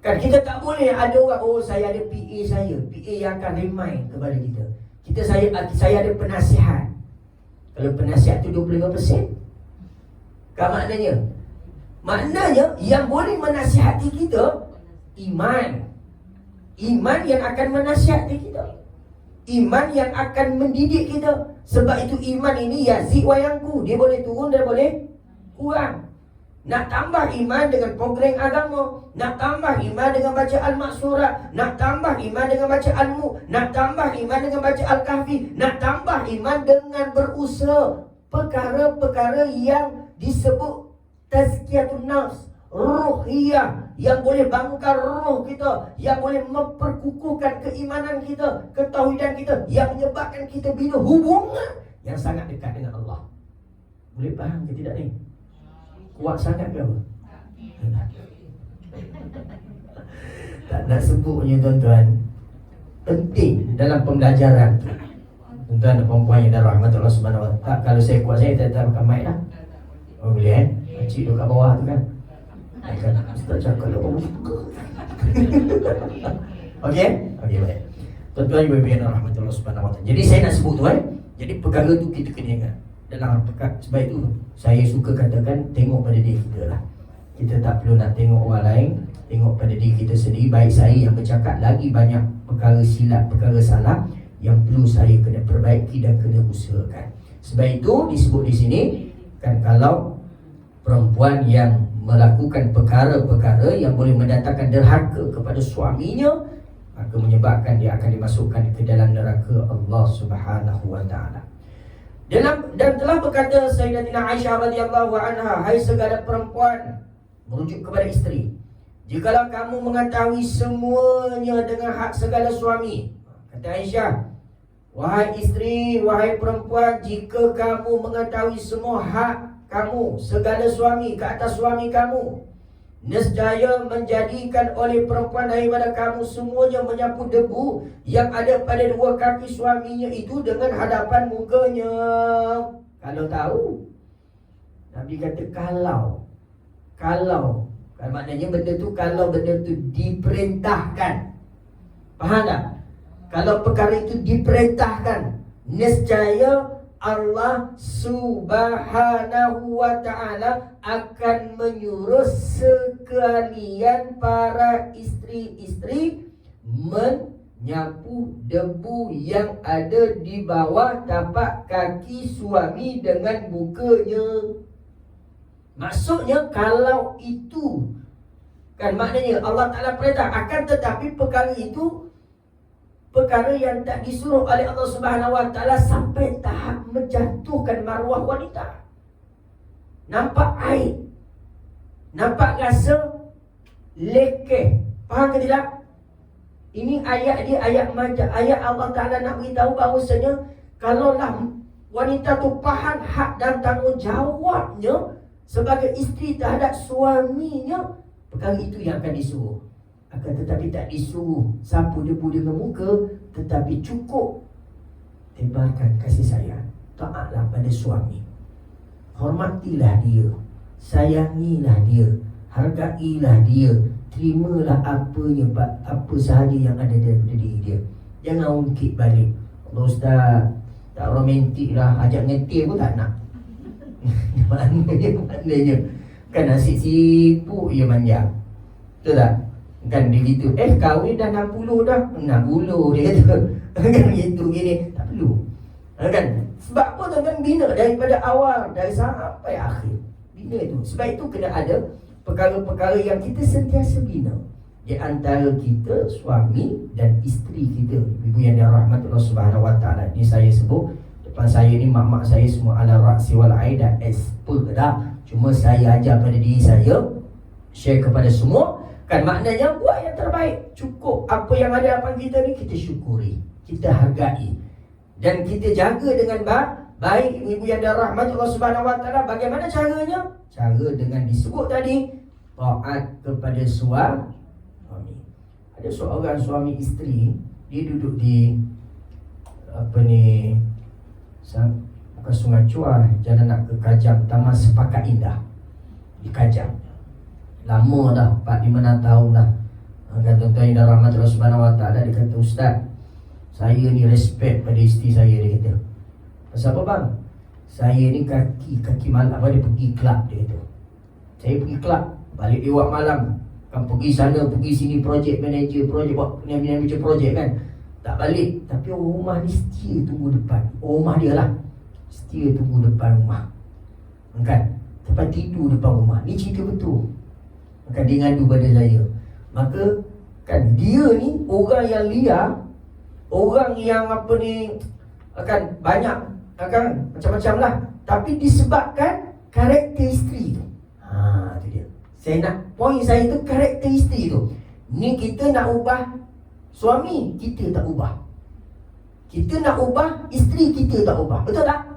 Kan kita tak boleh ada orang, saya ada PA saya, PA yang akan remind kepada kita. Saya ada penasihat. Kalau penasihat tu 25%, kan maknanya? Maknanya yang boleh menasihati kita iman. Iman yang akan menasihati kita. Iman yang akan mendidik kita. Sebab itu iman ini yazid wa yanqu, dia boleh turun dan boleh kurang. Nak tambah iman dengan program agama, nak tambah iman dengan baca Al-Maksurat, nak tambah iman dengan baca Al-Mu, nak tambah iman dengan baca Al-Kahfi, nak tambah iman dengan berusaha perkara-perkara yang disebut tazkiyatun nafs, ruhiyah, yang boleh bangunkan roh kita, yang boleh memperkukuhkan keimanan kita, ketauhidan kita, yang menyebabkan kita bina hubungan yang sangat dekat dengan Allah. Boleh faham ke tidak ni? Kuat sangat ke apa? Tak nak sebutnya tuan-tuan. Penting dalam pembelajaran tu. Tuan-tuan dan puan-puan yang dirahmati Allah Subhanahu Wa Taala. Kalau saya kuat, saya tak pakai mic dah. Oh boleh Cik duduk kat bawah tu kan. Ustaz cakap lah bawah. Okey baik. Tuan-tuan ibu-ibu yang dirahmati Allah Subhanahu Wa Taala. Jadi saya nak sebut tu jadi perkara tu kita kena ingat. Dalam sebab itu saya suka katakan, tengok pada diri kita lah. Kita tak perlu nak tengok orang lain, tengok pada diri kita sendiri. Baik saya yang bercakap, lagi banyak perkara silap, perkara salah yang perlu saya kena perbaiki dan kena usahakan. Sebab itu disebut di sini kan, kalau perempuan yang melakukan perkara-perkara yang boleh mendatangkan derhaka kepada suaminya, maka menyebabkan dia akan dimasukkan ke dalam neraka Allah Subhanahu Wa Taala. Dan telah berkata Sayyidatina Aisyah radhiyallahu anha, hai segala perempuan, merujuk kepada isteri, jikalau kamu mengetahui semuanya dengan hak segala suami. Kata Aisyah, wahai isteri, wahai perempuan, jika kamu mengetahui semua hak kamu, segala suami ke atas suami kamu, nescaya menjadikan oleh perempuan daripada kamu semuanya menyapu debu yang ada pada dua kaki suaminya itu dengan hadapan mukanya. Kalau tahu, Nabi kata kalau Kan maknanya benda tu, kalau benda tu diperintahkan, faham tak? Kalau perkara itu diperintahkan, nescaya Allah Subhanahu wa ta'ala akan menyuruh sekalian para isteri-isteri menyapu debu yang ada di bawah tapak kaki suami dengan mukanya. Maksudnya kalau itu, kan maknanya Allah Ta'ala perintah, akan tetapi perkara itu perkara yang tak disuruh oleh Allah Subhanahu wa ta'ala sampai tahap menjatuhkan maruah wanita. Nampak aib, nampak rasa lekeh. Faham ke tidak? Ini ayat dia, ayat Allah Ta'ala nak beritahu bahawasanya kalaulah wanita tu faham hak dan tanggungjawabnya sebagai isteri terhadap suaminya, perkara itu yang akan disuruh. Akan tetapi tak disuruh sapu debu dengan muka, tetapi cukup tebarkan kasih sayang, taatlah pada suami, hormatilah dia, sayangilah dia, hargailah dia, terimalah apa sahaja yang ada dalam diri dia. Jangan ungkit balik, Allah Ustaz tak romantik lah, ajak ngetir pun tak nak. Maknanya kan asyik sibuk je manja, betul tak? Kan dia gitu, kahwin dah 60 dah, 60 dia kata. Kan gitu gini, tak perlu. Kan? Sebab apa tuan-tuan bina daripada awal, dari sampai akhir. Bina itu. Sebab itu kena ada perkara-perkara yang kita sentiasa bina di antara kita, suami dan isteri kita. Ibu yang dirahmati Allah Subhanahu wa ta'ala. Ini saya sebut, depan saya ni mak-mak saya semua ala ra'si wal ain, dah expert dah. Cuma saya ajar pada diri saya, share kepada semua. Kan maknanya buat yang terbaik. Cukup apa yang ada depan kita ni, kita syukuri, kita hargai, dan kita jaga dengan baik. Ibu yang dirahmati Allah Subhanahu wa ta'ala, bagaimana caranya? Cara dengan disebut tadi, taat kepada suami. Ada seorang suami isteri, dia duduk di bukan Sungai Chua, jalan nak ke Kajang, Taman Sepakat Indah di Kajang. Lama dah, 4-5 tahun dah. Kan tuan-tuan yang dirahmati Allah Subhanahu wa ta'ala, dia kata, Ustaz, saya ni respect pada isteri saya, dia kata. Pasal apa bang? Saya ni kaki malam, dia pergi kelab, dia kata. Saya pergi kelab, balik lewat malam, kan pergi sana, pergi sini, projek manager, projek kan. Tak balik, tapi orang rumah ni setia tunggu depan. Rumah dia lah, setia tunggu depan rumah. Kan? Tempat tidur depan rumah. Ni cerita betul. Maka dia ngadu pada saya. Maka kan dia ni orang yang liar, orang yang akan banyak, akan macam-macam lah. Tapi disebabkan karakter isteri tu. Tu dia. Saya nak, poin saya tu karakter isteri tu. Ni kita nak ubah suami, kita tak ubah. Kita nak ubah isteri, kita tak ubah. Betul tak?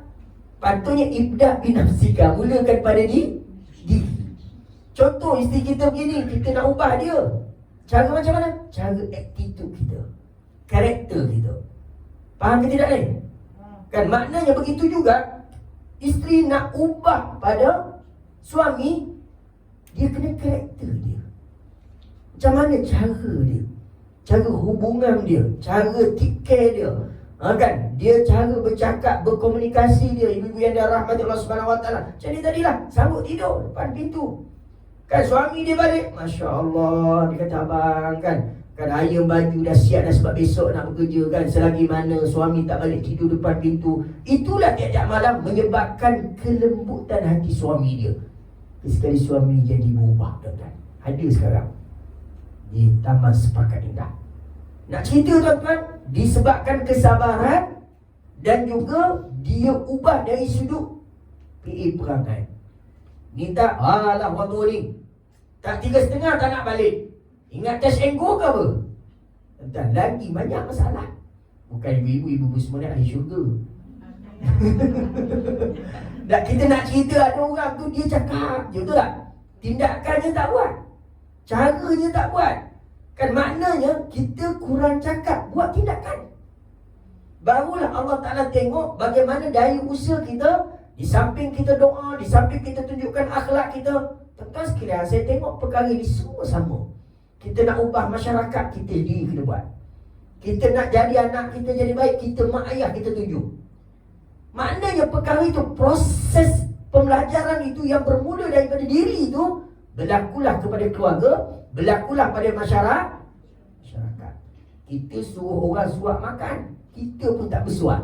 Patutnya ibda' binafsika, mulakan pada diri. Contoh isteri kita begini, kita nak ubah dia. Cara macam mana? Cara attitude kita, karakter kita. Faham ke tidak ni? Kan maknanya begitu juga isteri nak ubah pada suami, dia kena karakter dia. Macam mana cara dia, cara hubungan dia, cara take care dia, kan? Dia cara bercakap, berkomunikasi dia. Ibu-ibu yang dirahmati Allah Subhanahu wa ta'ala, macam ni tadilah, sambut tidur depan pintu. Kan suami dia balik, Masya Allah, dia kata abang kan ayam baju dah siap dah sebab besok nak bekerja kan. Selagi mana suami tak balik tidur depan pintu, itulah tiap-tiap malam menyebabkan kelembutan hati suami dia. Sekali suami jadi berubah, tuan-tuan. Ada sekarang di Taman Sepakat Indah. Nak cerita tuan-tuan, disebabkan kesabaran dan juga dia ubah dari sudut PA perangai. Minta, alah waktu ni tak 3.5 tak nak balik. Ingat test and go ke apa? Dan lagi banyak masalah. Bukan ibu-ibu semua ni ahli syurga. Tak, kita nak cerita ada orang tu dia cakap je, betul tak? Tindakannya tak buat, caranya tak buat. Kan maknanya kita kurang cakap, buat tindakan. Barulah Allah Ta'ala tengok bagaimana daya usaha kita. Di samping kita doa, di samping kita tunjukkan akhlak kita, Tuan-tuan sekalian, saya tengok perkara ini semua sama. Kita nak ubah masyarakat, kita sendiri kena buat. Kita nak jadi anak kita jadi baik, kita mak ayah kita tunjuk. Maknanya perkara itu, proses pembelajaran itu yang bermula daripada diri itu, berlakulah kepada keluarga, berlakulah pada masyarakat. Kita suruh orang suap makan, kita pun tak bersuap.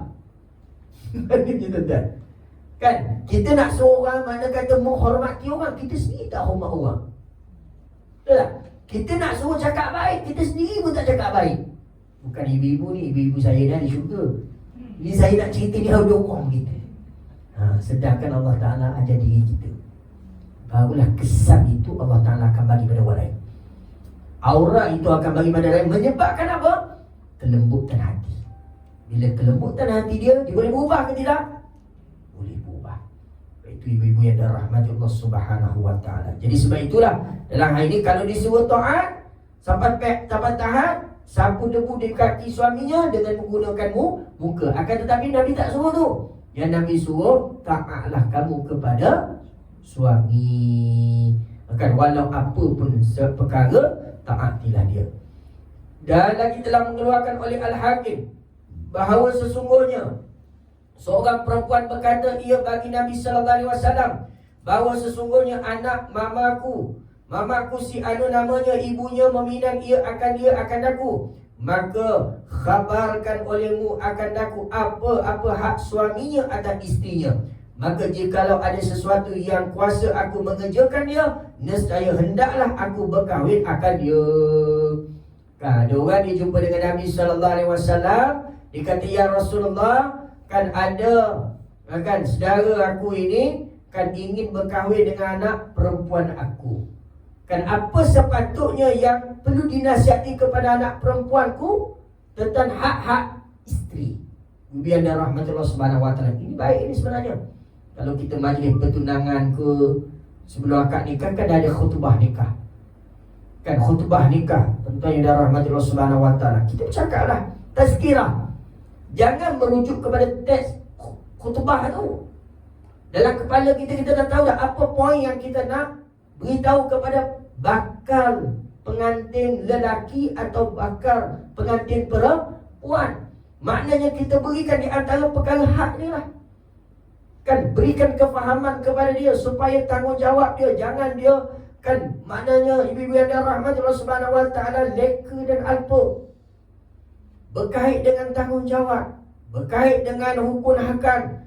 Kan? Kita nak suruh orang mana kata menghormati orang, kita sendiri tak hormat orang. Betul tak? Kita nak suruh cakap baik, kita sendiri pun tak cakap baik. Bukan ibu-ibu ni, ibu-ibu saya dah di syurga. Ini saya nak cerita ni ada orang kita. Sedangkan Allah Ta'ala ajar diri kita. Barulah kesan itu Allah Ta'ala akan bagi pada orang lain. Aura itu akan bagi pada orang lain. Menyebabkan apa? Kelembutan hati. Bila kelembutan hati dia boleh berubah ke tidak? Boleh berubah. Itu ibu-ibu yang dirahmati Allah Subhanahu Wa Ta'ala. Jadi sebab itulah dalam hal ini kalau disuruh taat sampai tahap sapu debu di kaki suaminya dengan menggunakan muka. Akan tetapi Nabi tak suruh tu. Yang Nabi suruh, taatlah kamu kepada suami. Kan walau apa pun perkara, taatilah dia. Dan lagi telah mengeluarkan oleh Al-Hakim bahawa sesungguhnya seorang perempuan berkata ia bagi Nabi sallallahu alaihi wasallam bahawa sesungguhnya anak mamaku si anu namanya, ibunya meminang ia akan aku. Maka khabarkan olehmu akan aku apa hak suaminya atas isterinya. Maka jikalau ada sesuatu yang kuasa aku mengerjakan dia, nescaya hendaklah aku berkahwin akan dia. Ada orang dia jumpa dengan Nabi sallallahu alaihi wasallam, dia kata, ya Rasulullah, kan ada kan saudara aku ini kan ingin berkahwin dengan anak perempuan aku. Kan apa sepatutnya yang perlu dinasihati kepada anak perempuanku tentang hak-hak isteri. Biar dan rahmatullah subhanahu wa ta'ala. Ini baik ini sebenarnya. Kalau kita majlis pertunangan ke sebelum akad nikah kan ada khutbah nikah. Kan khutbah nikah tentang yang rahmatullah subhanahu wa ta'ala. Kita bercakaplah tazkirah. Jangan merujuk kepada teks khutbah tu. Dalam kepala kita dah tahu dah apa poin yang kita nak beritahu kepada bakal pengantin lelaki atau bakal pengantin perempuan. Maknanya kita berikan di antara perkara hak ni lah. Kan berikan kefahaman kepada dia supaya tanggungjawab dia. Jangan dia kan maknanya ibu-ibu yang dirahmati Allah Subhanahu wa taala leka dan alpa. Berkait dengan tanggungjawab, berkait dengan hukum hakan.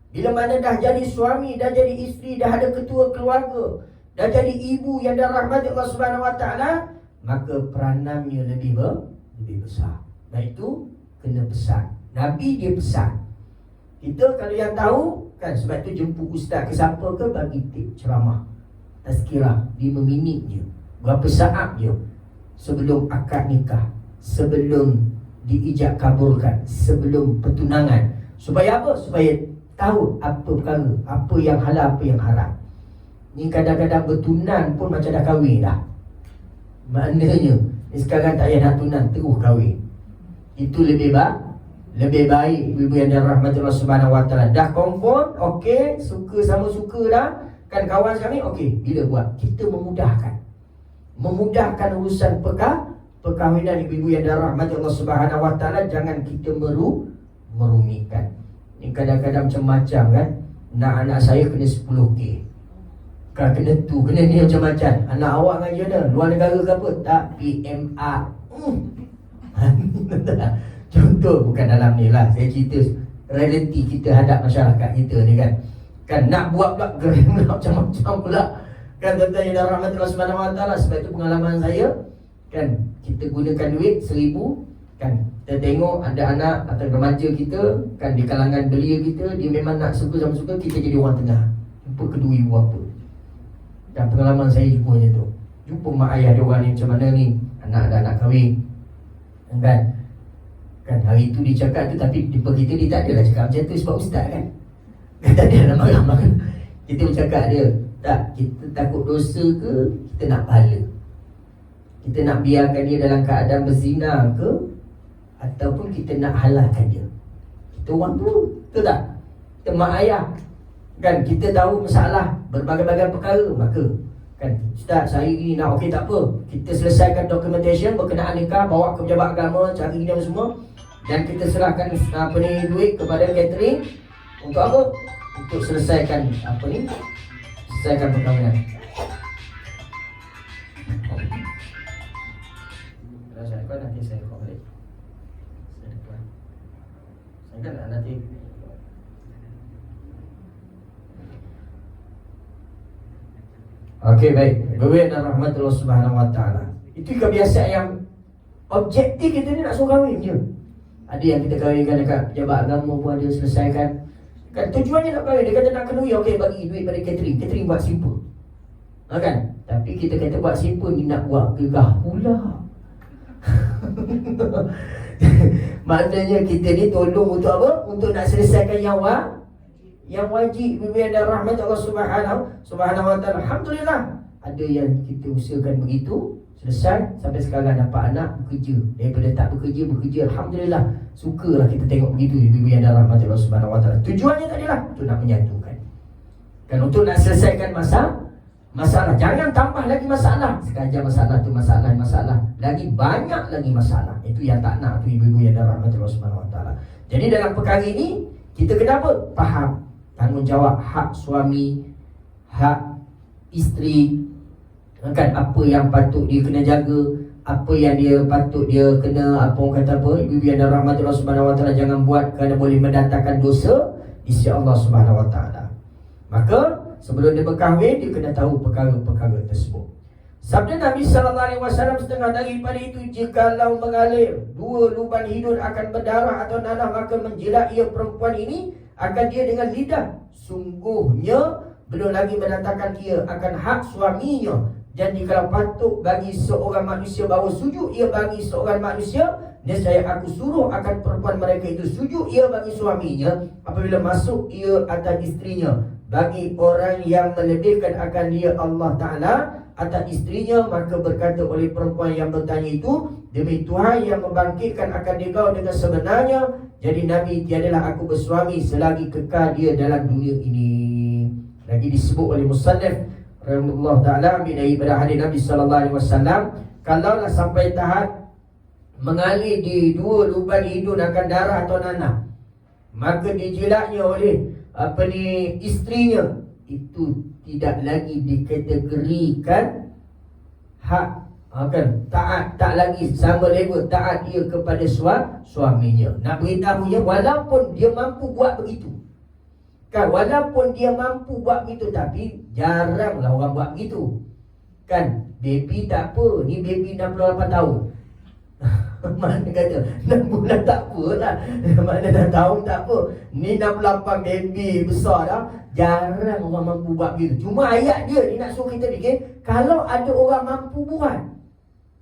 Bila mana dah jadi suami, dah jadi isteri, dah ada ketua keluarga, dah jadi ibu yang dirahmati Allah Subhanahu wa taala, maka peranannya lebih besar. Dan itu kena pesan. Nabi dia pesan. Kita kalau yang tahu kan, sebab tu jemput ustaz ke siapa ke bagi tip ceramah tazkirah 5 minit je, berapa saat je sebelum akad nikah, sebelum diijab kabulkan, sebelum pertunangan. Supaya apa? Supaya tahu apa perkara, apa yang halal, apa yang haram. Ni kadang-kadang bertunan pun macam dah kahwin dah. Maknanya ni sekarang tak payah nak tunan, terus kahwin. Itu lebih baik ibu yang dirahmati Allah Subhanahu wa taala. Dah confirm, okey, suka sama suka dah. Kan kawan kami, okey, bila buat? Kita memudahkan urusan perkahwinan ibu-ibu yang dirahmati Allah Subhanahu wa taala. Jangan kita merumitkan. Ni kadang-kadang macam-macam kan. Nak anak saya kena 10K, kan kena tu, kena ni macam-macam. Anak awak dengan dia dah luar negara ke apa? Tak, PMR. Contoh, bukan dalam ni lah, saya cerita realiti kita hadap masyarakat kita ni kan. Kan nak buat pula geram macam-macam pula. Kan tuan-tuan yang dirahmati Allah Subhanahu wa taala. Sebab itu pengalaman saya kan, kita gunakan duit 1,000 kan, kita tengok ada anak atau remaja kita kan di kalangan belia kita, dia memang nak suka sama suka, kita jadi orang tengah. Jumpa kedua ibu apa. Dan pengalaman saya jumpa macam tu. Jumpa mak ayah dia orang ni macam mana ni, anak dah nak kahwin kan hari tu dia cakap tu, tapi jumpa kita dia tak adalah cakap macam tu sebab ustaz kan. Dia tak ada nak marah-marah. Kita bercakap dia, tak, kita takut dosa ke kita nak pahala? Kita nak biarkan dia dalam keadaan berzina ke, ataupun kita nak halalkan dia? Kita orang tu, betul tak? Kita mak ayah kan, kita tahu masalah berbagai-bagai perkara. Maka Kan, Ustaz, saya ini nak okey tak apa. Kita selesaikan documentation berkenaan nikah, bawa ke pejabat agama, cari ini apa semua. Dan kita serahkan duit kepada catering. Untuk apa? Untuk selesaikan selesaikan perkahwinan. Kalau saya rekod nanti saya rekod balik. Saya rekod. Saya kan nanti. Okey, baik. Berwira dan rahmat Allah Subhanahu Wa Taala. Itu kebiasaan yang objektif kita ni nak suruh kahwin je. Ada yang kita kahwinkan dekat pejabat agama pun ada selesaikan. Kan tujuannya nak kahwin, dia kata nak kenduri, okey bagi duit pada catering. Catering buat simple. Kan? Tapi kita kata buat simple ni nak buat gegah pula. Maknanya kita ni tolong untuk apa? Untuk nak selesaikan yang wajib. Bibi dan rahmat Allah Subhanahu Wa Taala. Alhamdulillah. Ada yang kita usahakan begitu, selesai sampai sekarang dapat anak bekerja. Daripada tak bekerja. Alhamdulillah. Sukalah kita tengok begitu ibu-ibu yang ada rahmat Allah Subhanahu Wa Taala. Tujuannya tadilah untuk nak menyatukan. Kan untuk nak selesaikan masalah. Jangan tambah lagi masalah. Sekadar masalah tu masalah. Lagi banyak lagi masalah. Itu yang tak nak tu ibu-ibu yang ada rahmat Allah Subhanahu Wa Taala. Jadi dalam perkara ini kita kena apa? Faham tanggungjawab hak suami, hak isteri. Kan apa yang patut dia kena jaga, apa yang dia patut dia kena orang kata apa, ibu-ibu yang ada rahmat Allah Subhanahu Wa Taala jangan buat kerana boleh mendatangkan dosa di sisi Allah Subhanahu Wa Taala. Maka sebelum dia berkahwin dia kena tahu perkara-perkara tersebut. Sabda Nabi sallallahu alaihi wasallam setengah daripada itu, jikalau mengalir dua lubang hidung akan berdarah atau nanah, maka menjilat ia perempuan ini akan dia dengan lidah. Sungguhnya belum lagi mendatangkan ia akan hak suaminya. Dan jika patut bagi seorang manusia bahawa sujud ia bagi seorang manusia, nescaya aku suruh akan perempuan mereka itu sujud ia bagi suaminya apabila masuk ia atas isterinya. Bagi orang yang melebihkan akan dia Allah Ta'ala atas isterinya, maka berkata oleh perempuan yang bertanya itu, demi Tuhan yang membangkitkan akan dikau dengan sebenarnya, jadi Nabi tiadalah aku bersuami selagi kekal dia dalam dunia ini. Lagi disebut oleh musannif rahimahullah ta'ala daripada hadis Nabi sallallahu alaihi wasallam, kalaulah sampai tahap mengalir di dua lubang hidung akan darah atau nanah, maka dijilatnya oleh isterinya, itu tidak lagi dikategorikan hak taat, tak lagi sama level taat dia kepada suaminya. Nak beritahunya walaupun dia mampu buat begitu. Kan, walaupun dia mampu buat begitu, tapi jaranglah orang buat begitu. Kan, baby tak apa, ni baby 68 tahun. Mana kata 6 bulan tak apa lah, mana dah tahun tak apa, ni 68 baby besar dah. Jarang orang mampu buat begitu. Cuma ayat dia nak suruh kita fikir, kalau ada orang mampu buat,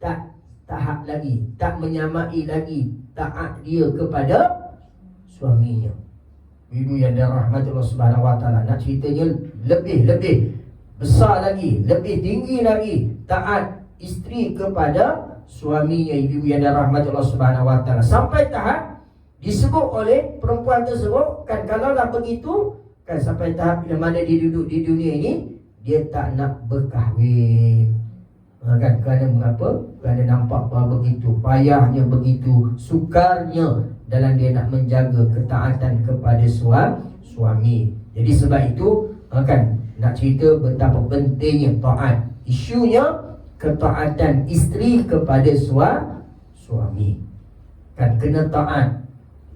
tak tahap lagi, tak menyamai lagi taat dia kepada suaminya. Ibu yang dirahmati Allah Subhanahu Wa Taala, nak ceritanya lebih besar lagi, lebih tinggi lagi taat isteri kepada suaminya, ibu yang dirahmati Allah Subhanahu Wa Taala, sampai tahap disebut oleh perempuan tersebut kan, kalaulah begitu kan, sampai tahap bila mana dia duduk di dunia ini dia tak nak berkahwin. Kan, kerana mengapa? Kerana nampak bahawa begitu payahnya, begitu sukarnya dalam dia nak menjaga ketaatan kepada suami. Jadi sebab itu kan, nak cerita betapa pentingnya taat. Isunya ketaatan isteri kepada suami. Kan, kena taat.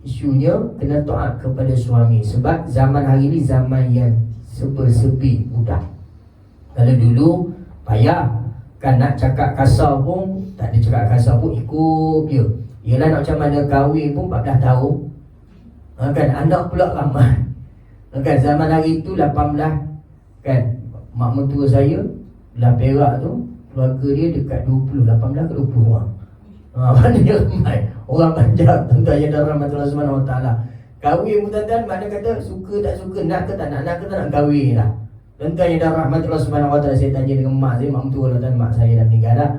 Isunya kena taat kepada suami. Sebab zaman hari ni zaman yang sepi mudah. Kalau dulu payah. Kan, nak cakap kasar pun tak ada cakap kasar pun, ikut dia. Yelah, nak macam mana kahwin pun 14 tahun. Kan, anak pula ramai. Kan, zaman hari itu 18. Kan, mak mentua saya belah Perak tu, keluarga dia dekat 20, 18 ke 20 orang. Mana dia ramai. Orang banyak, tuan-tuan yang dah rahmat Allah Subhanahu Wa Taala. Kahwin pun tuan-tuan, mana kata suka tak suka, nak ke tak nak ke tak nak kahwin lah. Tuan-tuan yang dah rahmat Allah Subhanahu Wa Taala, saya tanya dengan mak saya, mak mentua lah, tuan, mak saya dah meninggal dah.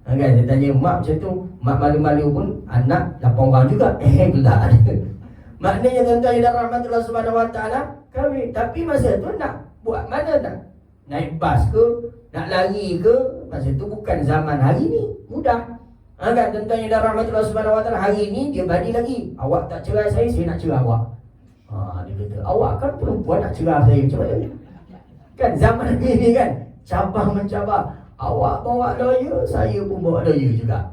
Kan, saya tanya mak macam tu, mak malu-malu pun anak 8 orang juga. Belah. Maknanya tuan-tuan yang dah rahmat Allah Subhanahu Wa Taala kahwin, tapi masa tu nak buat mana tak? naik bas ke, nak lari ke, masa tu bukan zaman hari ni, mudah. Kan tuan-tuan yang dah rahmatullah subhanahu wa ta'ala, hari ni dia bagi lagi, awak tak cerai saya nak cerai awak. Dia kata, awak kan perempuan nak cerai saya, macam mana? Kan zaman ni kan, cabar mencabar. Awak bawa lawyer, saya pun bawa lawyer juga.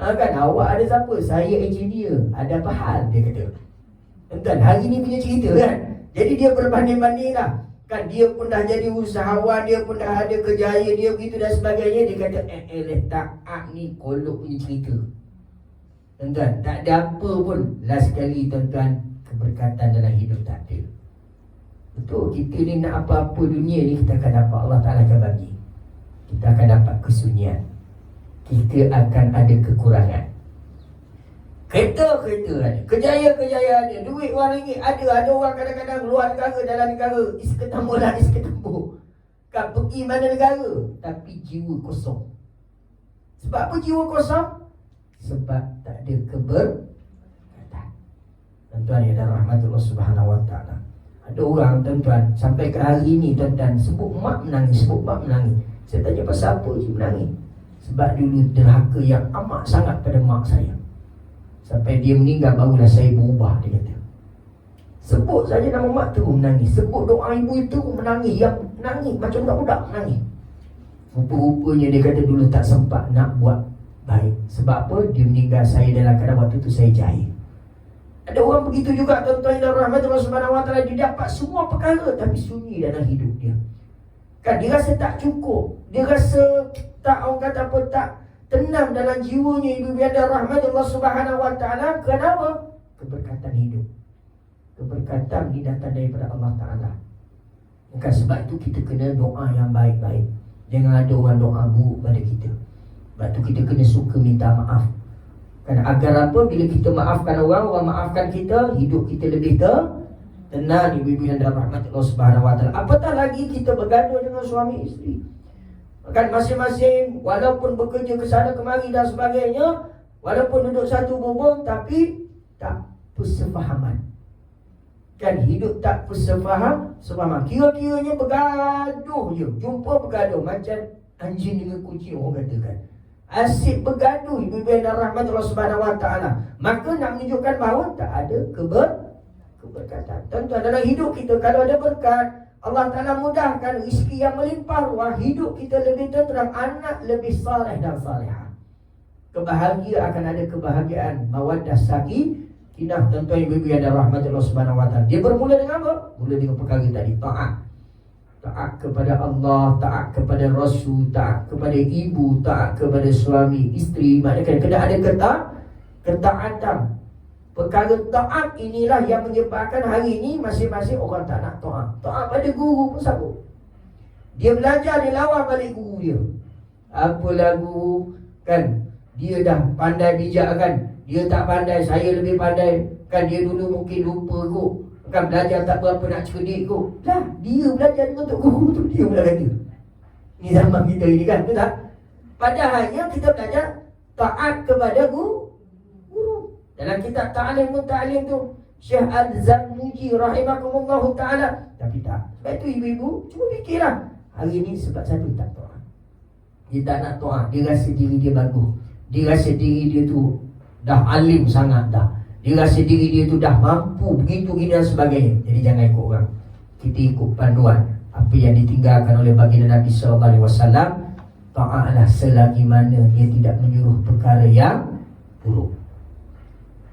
Kan awak ada siapa? Saya engineer. Ada apa hal? Dia kata. Tuan, hari ni punya cerita kan. Jadi dia berbanding-banding lah. Kan dia pun dah jadi usahawan, dia pun dah ada kejayaan dia begitu dan sebagainya. Dia kata Taat ni kolok punya cerita. Tuan-tuan, tak ada apa pun. Last sekali tuan-tuan, keberkatan dalam hidup tak ada. Betul, kita ni nak apa-apa dunia ni kita akan dapat, Allah Ta'ala akan bagi. Kita akan dapat kesunyian, kita akan ada kekurangan. Kereta ada, kejayaan ada, duit RM1 ada orang kadang-kadang luar negara, dalam negara, isketambul. Kan pergi mana negara, tapi jiwa kosong. Sebab apa jiwa kosong? Sebab tak ada keberkatan. Tuan-tuan yang dah rahmatullah subhanahu wa ta'ala, ada orang tuan-tuan sampai ke hari ni tuan-tuan sebut mak menangis. Saya tanya pasal apa je menangis? Sebab dulu derhaka yang amat sangat pada mak saya. Sampai dia meninggal barulah saya berubah, dia kata. Sebut saja nama mak tu menangis, sebut doa ibu itu menangis, yang menangis macam budak-budak menangis. Rupa-rupanya dia kata dulu tak sempat nak buat baik. Sebab apa? Dia meninggal saya dalam keadaan waktu tu saya jahil. Ada orang begitu juga tuan-tuan yang rahmatullah subhanahu wa ta'ala, dia dapat semua perkara tapi sunyi dalam hidup dia. Kan dia rasa tak cukup, dia rasa tak, orang kata apa, tak tenang dalam jiwanya. Ibu biada rahmatullah subhanahu wa ta'ala. Kenapa? Keberkatan hidup. Keberkatan ini datang daripada Allah Ta'ala. Maka sebab itu kita kena doa yang baik-baik. Jangan ada orang doa buruk pada kita. Sebab itu kita kena suka minta maaf. Kan agar apa? Bila kita maafkan orang maafkan kita, hidup kita lebih tenang. Ibu-ibu yang dah rahmatullah subhanahu wa ta'ala. Apatah lagi kita bergaduh dengan suami isteri. Kan masing-masing walaupun bekerja ke sana kemari dan sebagainya, walaupun duduk satu bubung, tapi tak persefahaman. Kan hidup tak persefahaman. Kira-kiranya bergaduh je. Jumpa bergaduh macam anjing dengan kucing, orang katakan. Asyik bergaduh, ibu-ibu yang rahmatullah subhanahu wa ta'ala. Maka nak menunjukkan bahawa tak ada keberkatan. Tuan-tuan, dalam hidup kita kalau ada berkat, Allah Ta'ala mudahkan rezeki yang melimpah ruah, hidup kita lebih tenteram, anak lebih saleh dan salihah. Kebahagiaan, akan ada kebahagiaan, mawaddah sakinah. Tuan-tuan ibu-ibu yang rahmatullah subhanahu wa ta'ala. Dia bermula dengan apa? Mula dengan perkara tadi, taat. Taat kepada Allah, taat kepada Rasul, taat kepada ibu, taat kepada suami, isteri. Maknanya kena ada ketaatan. Perkara taat inilah yang menyebabkan hari ini masing-masing orang tak nak taat. Taat pada guru pun sama. Dia belajar, dia lawan balik guru dia. Apalah guru, kan? Dia dah pandai bijak kan? Dia tak pandai, saya lebih pandai. Kan dia dulu mungkin lupa kot. Kan belajar tak berapa nak cerdik kot. Lah, dia belajar dengan Tok Guru tu, dia pula kata. Ni zaman kita ini kan, betul tak? Padahalnya kita belajar taat kepada guru. Dalam kitab Ta'alim Munta'alim tu, Syekh Al-Zarnuji rahimakumullahu ta'ala. Tapi tak. Sebab itu ibu-ibu, cuba fikirlah. Hari ni sebab satu tak taat. Dia tak nak taat. Dia rasa diri dia bagus. Dia rasa diri dia tu dah alim sangat dah. Dia rasa diri dia tu dah mampu begitu gini dan sebagainya. Jadi jangan ikut orang. Kita ikut panduan apa yang ditinggalkan oleh baginda Nabi SAW. Taatlah selagi mana dia tidak menyuruh perkara yang buruk.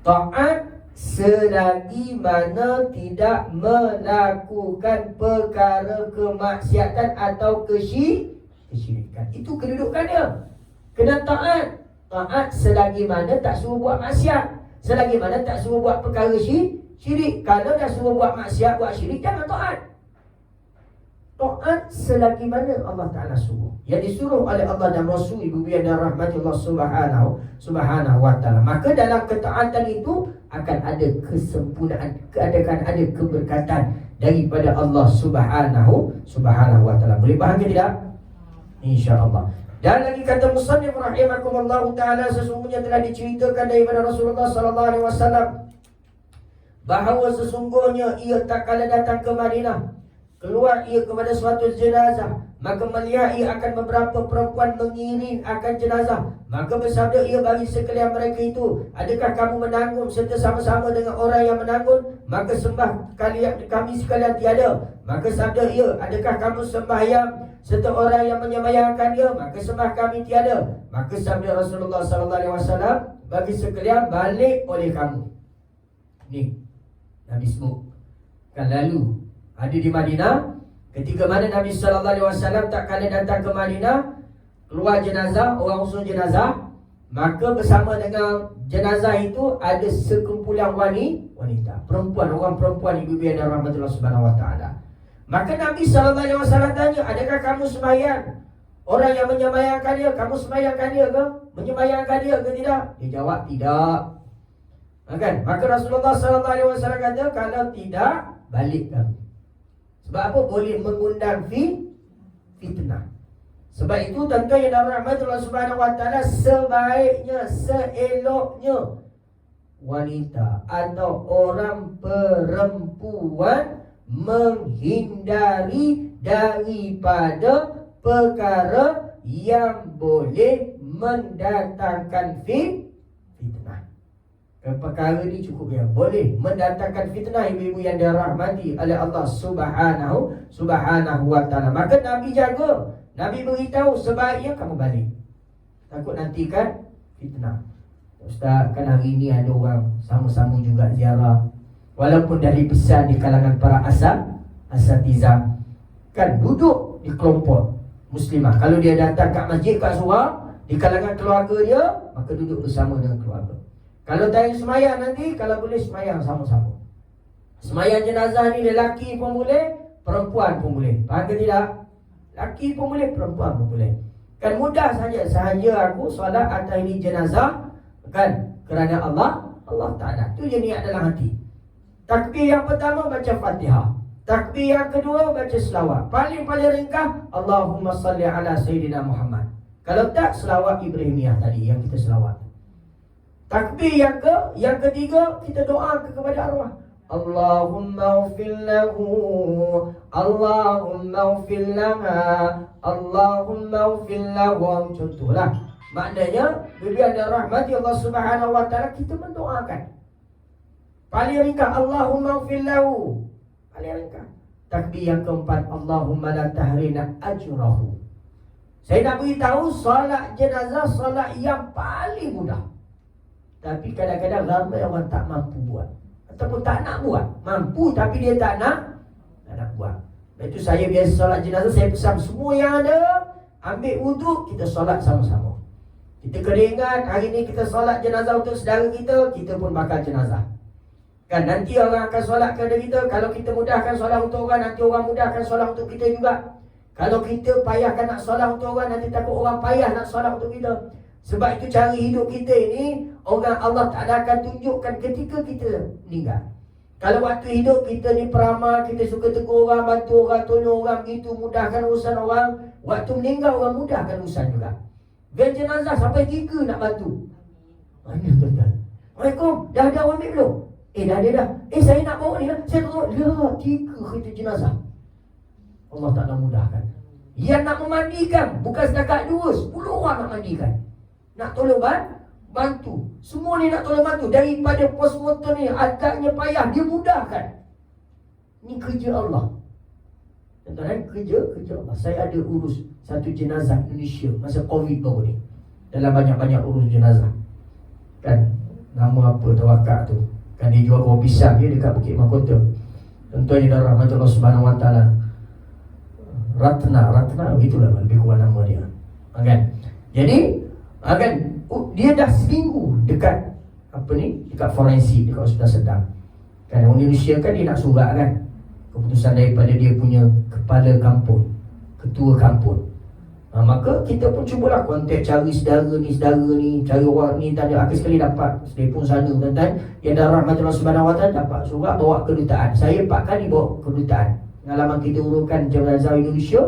Taat selagi mana tidak melakukan perkara kemaksiatan atau kesyirikan. Itu kedudukannya. Kena taat. Taat selagi mana tak suruh buat maksiat. Selagi mana tak suruh buat perkara syirik. Kalau dah suruh buat maksiat, buat syirik, jangan taat. Taat selagi mana Allah Ta'ala suruh. Yang disuruh oleh Allah dan Rasul, ibu biar dan rahmatullah subhanahu wa ta'ala. Maka dalam ketaatan itu akan ada kesempurnaan, akan ada keberkatan daripada Allah subhanahu wa ta'ala. Boleh faham ke tidak? InsyaAllah. Dan lagi kata musannif rahimakumullahu ta'ala, sesungguhnya telah diceritakan daripada Rasulullah sallallahu alaihi wasallam bahawa sesungguhnya ia tak kala datang ke Madinah keluar ia kepada suatu jenazah, maka melihat ia akan beberapa perempuan mengiring akan jenazah, maka bersabda ia bagi sekalian mereka itu, adakah kamu menanggung serta sama-sama dengan orang yang menanggung? Maka sembah kami sekalian tiada. Maka sabda ia, adakah kamu sembahyang serta orang yang menyembahyangkan dia? Maka sembah kami tiada. Maka sabda Rasulullah SAW, bagi sekalian balik oleh kamu. Ni Nabi sebut kan lalu ada di Madinah, ketika mana Nabi SAW tak kala datang ke Madinah, keluar jenazah, orang usul jenazah, maka bersama dengan jenazah itu ada sekumpulan wanita, perempuan, orang perempuan, ibu-ibu yang dirahmati Allah Subhanahu Wa Taala. Maka Nabi SAW tanya, adakah kamu sembahyang? Orang yang menyembahyangkan dia, kamu sembahyangkan dia ke? Menyembahyangkan dia ke tidak? Dia jawab tidak. Kan? Maka Rasulullah SAW kata, kalau tidak, balik kamu. Sebab apa? Boleh mengundang fitnah. Sebab itu tuan-tuan yang dirahmati Allah Subhanahu Wa Taala, sebaiknya, seeloknya wanita atau orang perempuan menghindari daripada perkara yang boleh mendatangkan fitnah. Perkara ni cukup ya, boleh mendatangkan fitnah, ibu-ibu yang dirahmati oleh Allah Subhanahu Wa Taala. Maka Nabi jaga, Nabi beritahu sebaiknya kamu balik, takut nanti kan fitnah. Ustaz, kan hari ni ada orang sama-sama juga ziarah, walaupun dari pesan di kalangan para asatizah, kan duduk di kelompok muslimah. Kalau dia datang kat masjid, kat surau, di kalangan keluarga dia, maka duduk bersama dengan keluarga. Kalau tanya semayang nanti, kalau boleh semayang sama-sama. Semayang jenazah ni lelaki pun boleh, perempuan pun boleh. Faham ke tidak? Lelaki pun boleh, perempuan pun boleh. Kan mudah saja. Sahaja aku solat atas ini jenazah, kan, kerana Allah Ta'ala. Itu je niat dalam hati. Takbir yang pertama baca Fatihah. Takbir yang kedua baca selawat. Paling-paling ringkas, Allahumma salli ala Sayyidina Muhammad. Kalau tak, selawat Ibrahimiyah tadi yang kita selawat. Takbir yang ketiga, kita doa kepada arwah. Allahumma ufir lahu, Allahumma ufir laha, Allahumma ufir lahum. Contohlah. Maknanya, bila ada rahmati Allah Subhanahu Wa Taala, kita mendoakan. Paling ringkas, Allahumma ufir lahu. Paling ringkas. Takbir yang keempat, Allahumma la tahrina ajrahu. Saya nak beritahu, solat jenazah solat yang paling mudah. Tapi kadang-kadang ramai orang tak mampu buat, ataupun tak nak buat. Mampu tapi dia tak nak buat. Itu saya biasa solat jenazah, saya pesan semua yang ada, ambil wuduk, kita solat sama-sama. Kita kena ingat, hari ni kita solat jenazah untuk saudara kita, kita pun bakal jenazah. Kan nanti orang akan solat kepada kita. Kalau kita mudahkan solat untuk orang, nanti orang mudahkan solat untuk kita juga. Kalau kita payahkan nak solat untuk orang, nanti takut orang payah nak solat untuk kita. Sebab itu cara hidup kita ini, orang Allah Ta'ala akan tunjukkan ketika kita meninggal. Kalau waktu hidup kita ni peramal, kita suka tegur orang, bantu orang, tolong orang, begitu mudahkan urusan orang. Waktu meninggal orang mudahkan urusan juga. Van jenazah sampai 3 nak bantu. Mana tuan-tuan? Assalamualaikum, dah ada orang ambil belum? Dah ada. Saya nak bawa ni lah. Saya tak tahu. 3 kereta jenazah. Allah Ta'ala mudahkan. Yang nak memandikan, bukan setakat 2, 10 orang nak mandikan. Nak tolong bantu. Semua ni nak tolong bantu. Daripada postmortem ni agaknya payah, dia mudahkan. Ni kerja Allah. Tuan-tuan, kerja Allah. Saya ada urus satu jenazah Indonesia masa Covid baru ni. Dalam banyak-banyak urus jenazah. Kan, nama apa tawakak tu. Kan dia jual buah pisang dia dekat Bukit Mahkota. Tuan-tuan yang dirahmati Allah Subhanahu Wa Taala. Ratna, begitulah lebih kurang nama dia. Kan? Jadi dia dah seminggu dekat dekat forensik, dekat Hospital Sedang. Kan Indonesia kan dia nak surat kan keputusan daripada dia punya kepala kampung, ketua kampung. Maka kita pun cubalah kontak, cari saudara ni, cari orang ni, tanya. Akhir sekali dapat telefon sana tuan-tuan. Yang dah rahmat Allah Subhanahu Wa Taala dapat surat bawa kedutaan. Saya 4 kali bawa kedutaan. Pengalaman kita uruskan jenazah Indonesia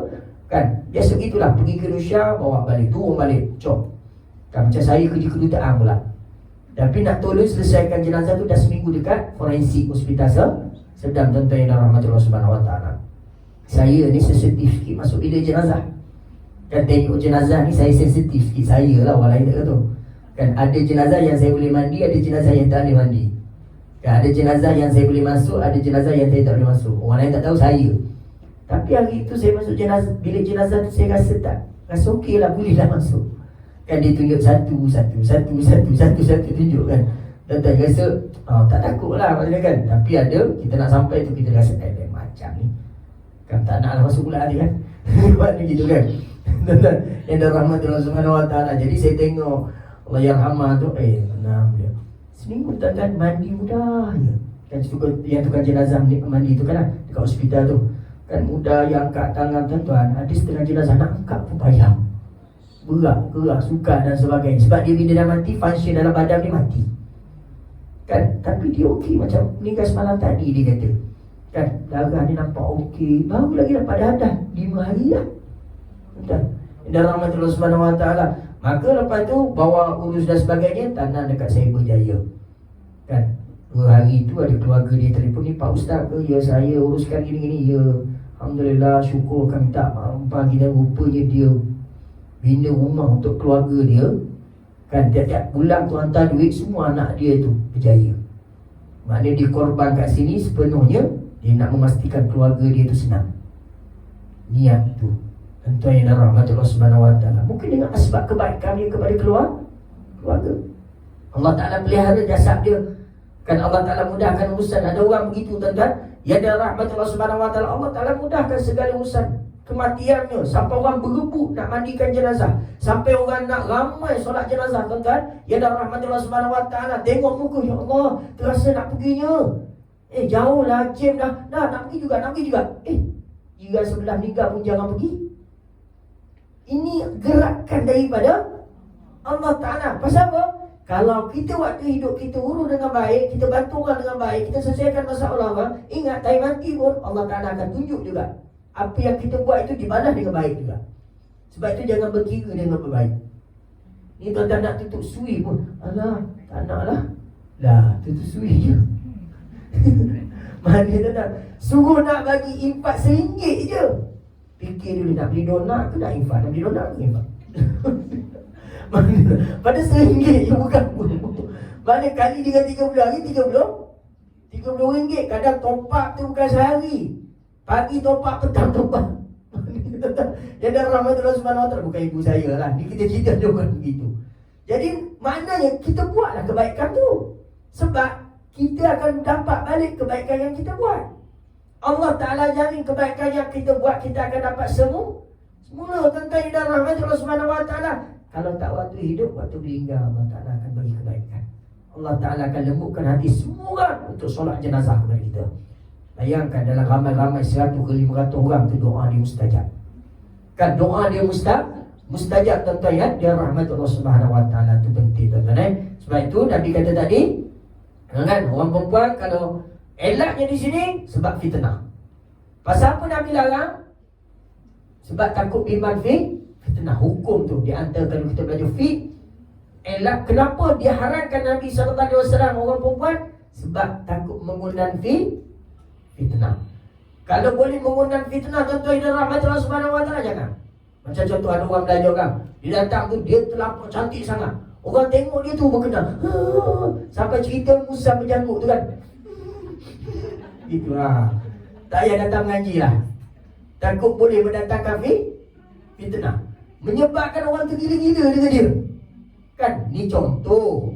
kan. Biasa gitulah, pergi ke Indonesia, bawa balik, turun balik, cop. Kan macam saya kerja kedutaan pula. Tapi nak tolong selesaikan jenazah tu dah seminggu dekat forensik Hospital Sedang, tuan-tuan yang dirahmati Allah Subhanahu Wa Taala. Saya ni sensitif sikit masuk bilik jenazah. Kan tengok jenazah ni saya sensitif sikit. Saya lah, orang lain tak kata. Kan ada jenazah yang saya boleh mandi, ada jenazah yang tak boleh mandi. Kan ada jenazah yang saya boleh masuk, ada jenazah yang saya tak boleh masuk. Orang lain tak tahu, saya. Tapi hari itu saya masuk jenazah, bilik jenazah tu saya rasa tak, rasa okey lah, boleh lah masuk. Kan dia tunjuk satu tunjuk kan. Dan tak rasa tak takut lah maksudnya kan. Tapi ada, kita nak sampai tu kita rasa macam ni kan tak nak lah masuk pula dia kan. Buat gitu kan. Dan yang dah rahmat Allah Subhanahu Wa Taala. Jadi saya tengok Allah Yarhamah tu, tenang dia. Seminggu tak mandi mudah je. Kan yang tukang jenazah mandi tu kan lah, dekat hospital tu. Kan mudah yang angkat tangan tuan-tuan. Ada setengah jenazah nak angkat pun payah. Gerak, sukar dan sebagainya. Sebab dia bila dah mati, function dalam badan dia mati. Kan, tapi dia okey macam meninggal semalam tadi dia kata. Kan, darah dia nampak okey. Baru lagi dapat dadah 5 hari lah. Betul. Dan rahmatullah subhanahu wa ta'ala. Maka lepas tu bawa urus dan sebagainya, tanah dekat saya berjaya. Kan, 2 hari tu ada keluarga dia telefon ni, Pak Ustaz ke? Ya, saya uruskan gini-gini. Ya, alhamdulillah, syukur kami tak pagi dan rupanya dia bina rumah untuk keluarga dia. Kan tiap-tiap bulan tu hantar duit, semua anak dia tu berjaya. Maknanya dia korban kat sini sepenuhnya dia nak memastikan keluarga dia tu senang. Niat tu tentu yang rahmatullah subhanahu wa ta'ala. Mungkin dengan asbab kebaikan dia kepada keluarga. Allah Ta'ala pelihara jasad dia. Kan Allah Ta'ala mudahkan urusan. Ada orang begitu tuan-tuan, ya ada rahmatullah subhanahu wa ta'ala, Allah Ta'ala mudahkan segala urusan kematiannya. Sampai orang berebut nak mandikan jenazah, sampai orang nak ramai solat jenazah tuan-tuan. Ya ada rahmatullah subhanahu wa ta'ala, tengok muka, ya Allah, terasa nak perginya. Jauh lah, jam dah nak pergi juga. Jika sebelah meninggal pun jangan pergi. Ini gerakan daripada Allah Ta'ala. Pasal apa? Kalau kita waktu hidup kita urus dengan baik, kita bantu orang dengan baik, kita selesaikan masalah orang, ingat time mati pun Allah Ta'ala akan tunjuk juga apa yang kita buat itu dibalas dengan baik juga. Sebab itu jangan berkira dengan berbaik. Ni tuan-tuan nak tutup sui pun, alah, tak nak lah. Tutup sui je. Mana tuan-tuan suruh nak bagi infak RM1 je. Fikir dulu, nak beli donat ke nak infak? Nak beli donat ke infak? Pada RM1 je bukan. Mana kali dengan 30 hari, 30 ringgit. Kadang top up tu bukan sehari, pagi top up, petang top up. Dia dah rahmatullah subhanahu wa ta'ala. Bukan ibu saya lah, ni kita cerita dia bukan begitu. Jadi maknanya kita buatlah kebaikan tu, sebab kita akan dapat balik kebaikan yang kita buat. Allah Ta'ala jamin kebaikan yang kita buat, kita akan dapat semula tentang dan rahmatullah subhanahu wa ta'ala. Kalau tak waktu hidup, waktu meninggal, Allah Ta'ala akan bagi kebaikan. Allah Ta'ala akan lembutkan hati semua orang untuk solat jenazah kepada kita. Bayangkan dalam ramai-ramai 100 ke 500 orang tu doa dia mustajab. Kan doa dia mustajab tuan-tuan ya. Dia rahmatullah subhanahu wa ta'ala tu penting tuan-tuan. Sebab itu Nabi kata tadi, kan orang perempuan kalau elaknya di sini sebab fitnah. Pasal apa Nabi larang? Sebab takut biman fitnah. Hukum tu di antara kalau kita belajar fiqh, elak kenapa dia haramkan Nabi SAW orang perempuan? Sebab takut mengundang fitnah. Kalau boleh mengundang fitnah, tuan-tuan dan rahmatullah subhanahu wa ta'ala, jangan. Macam contoh ada orang belajar kan, dia datang tu, dia terlampau cantik sangat. Orang tengok dia tu berkenal, sampai cerita Musa berjanggut tu kan. Itu lah. Tak payah datang mengaji lah. Takut boleh mendatangkan fitnah, menyebabkan orang tu gila-gila dengan dia. Kan, ni contoh.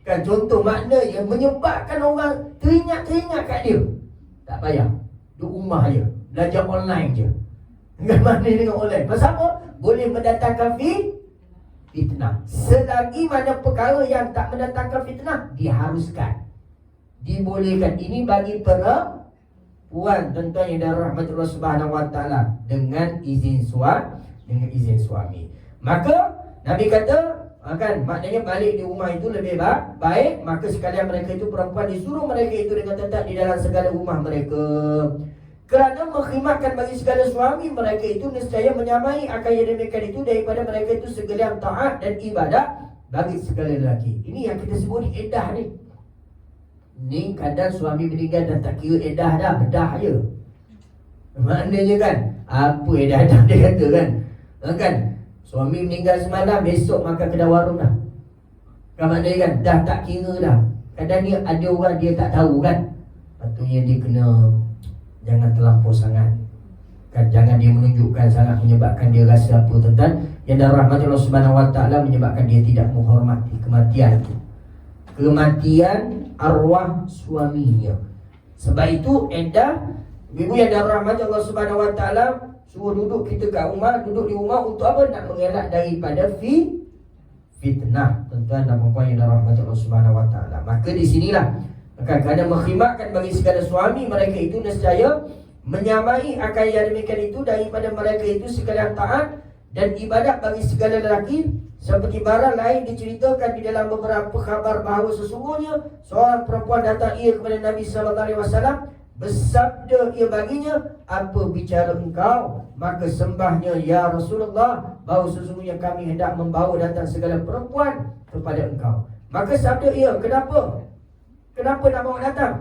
Kan contoh maknanya menyebabkan orang teringat kat dia. Tak payah, duduk rumah je, belajar online je. Dengan mana dengan online. Pasal apa? Boleh mendatangkan fitnah. Selagi mana perkara yang tak mendatangkan fitnah, diharuskan, dibolehkan. Ini bagi perempuan tuan-tuan yang dah rahmatullah subhanahu wa ta'ala, dengan izin suami. Maka Nabi kata, kan maknanya balik di rumah itu lebih baik. Maka sekalian mereka itu perempuan disuruh mereka itu dengan tetap di dalam segala rumah mereka, kerana mengkhidmatkan bagi segala suami mereka itu nescaya menyamai akan yang demikian itu daripada mereka itu segala taat dan ibadah bagi segala lelaki. Ini yang kita sebut edah ni. Ni kadang suami meninggal dah tak kira edah dah, bedah je. Maknanya kan, apa yang dah dia kata kan. Kan, suami meninggal semalam, besok makan kedai warung dah. Kan maknanya kan, dah tak kira dah. Kadang ni ada orang dia tak tahu kan. Patutnya dia kena jangan terlampau sangat. Kan jangan dia menunjukkan sangat menyebabkan dia rasa apa tentang yang darah rahmat Allah Subhanahu Wa Taala menyebabkan dia tidak menghormati kematian itu. Kematian arwah suaminya. Sebab itu Edah ibu yang darah rahmat Allah Subhanahu Wa Taala suruh duduk kita kat rumah, duduk di rumah untuk apa? Nak mengelak daripada fitnah. Tuan-tuan dan puan yang darah rahmat Allah Subhanahu Wa Taala. Maka di sinilah kadang-kadang mengkhidmatkan bagi segala suami mereka itu nescaya menyamai akan yang demikian itu daripada mereka itu sekalian taat dan ibadat bagi segala lelaki. Seperti barang lain diceritakan di dalam beberapa khabar bahawa sesungguhnya seorang perempuan datang ia kepada Nabi SAW, bersabda ia baginya, apa bicara engkau? Maka sembahnya, ya Rasulullah, bahawa sesungguhnya kami hendak membawa datang segala perempuan kepada engkau. Maka sabda ia, kenapa? Kenapa nak bawa datang?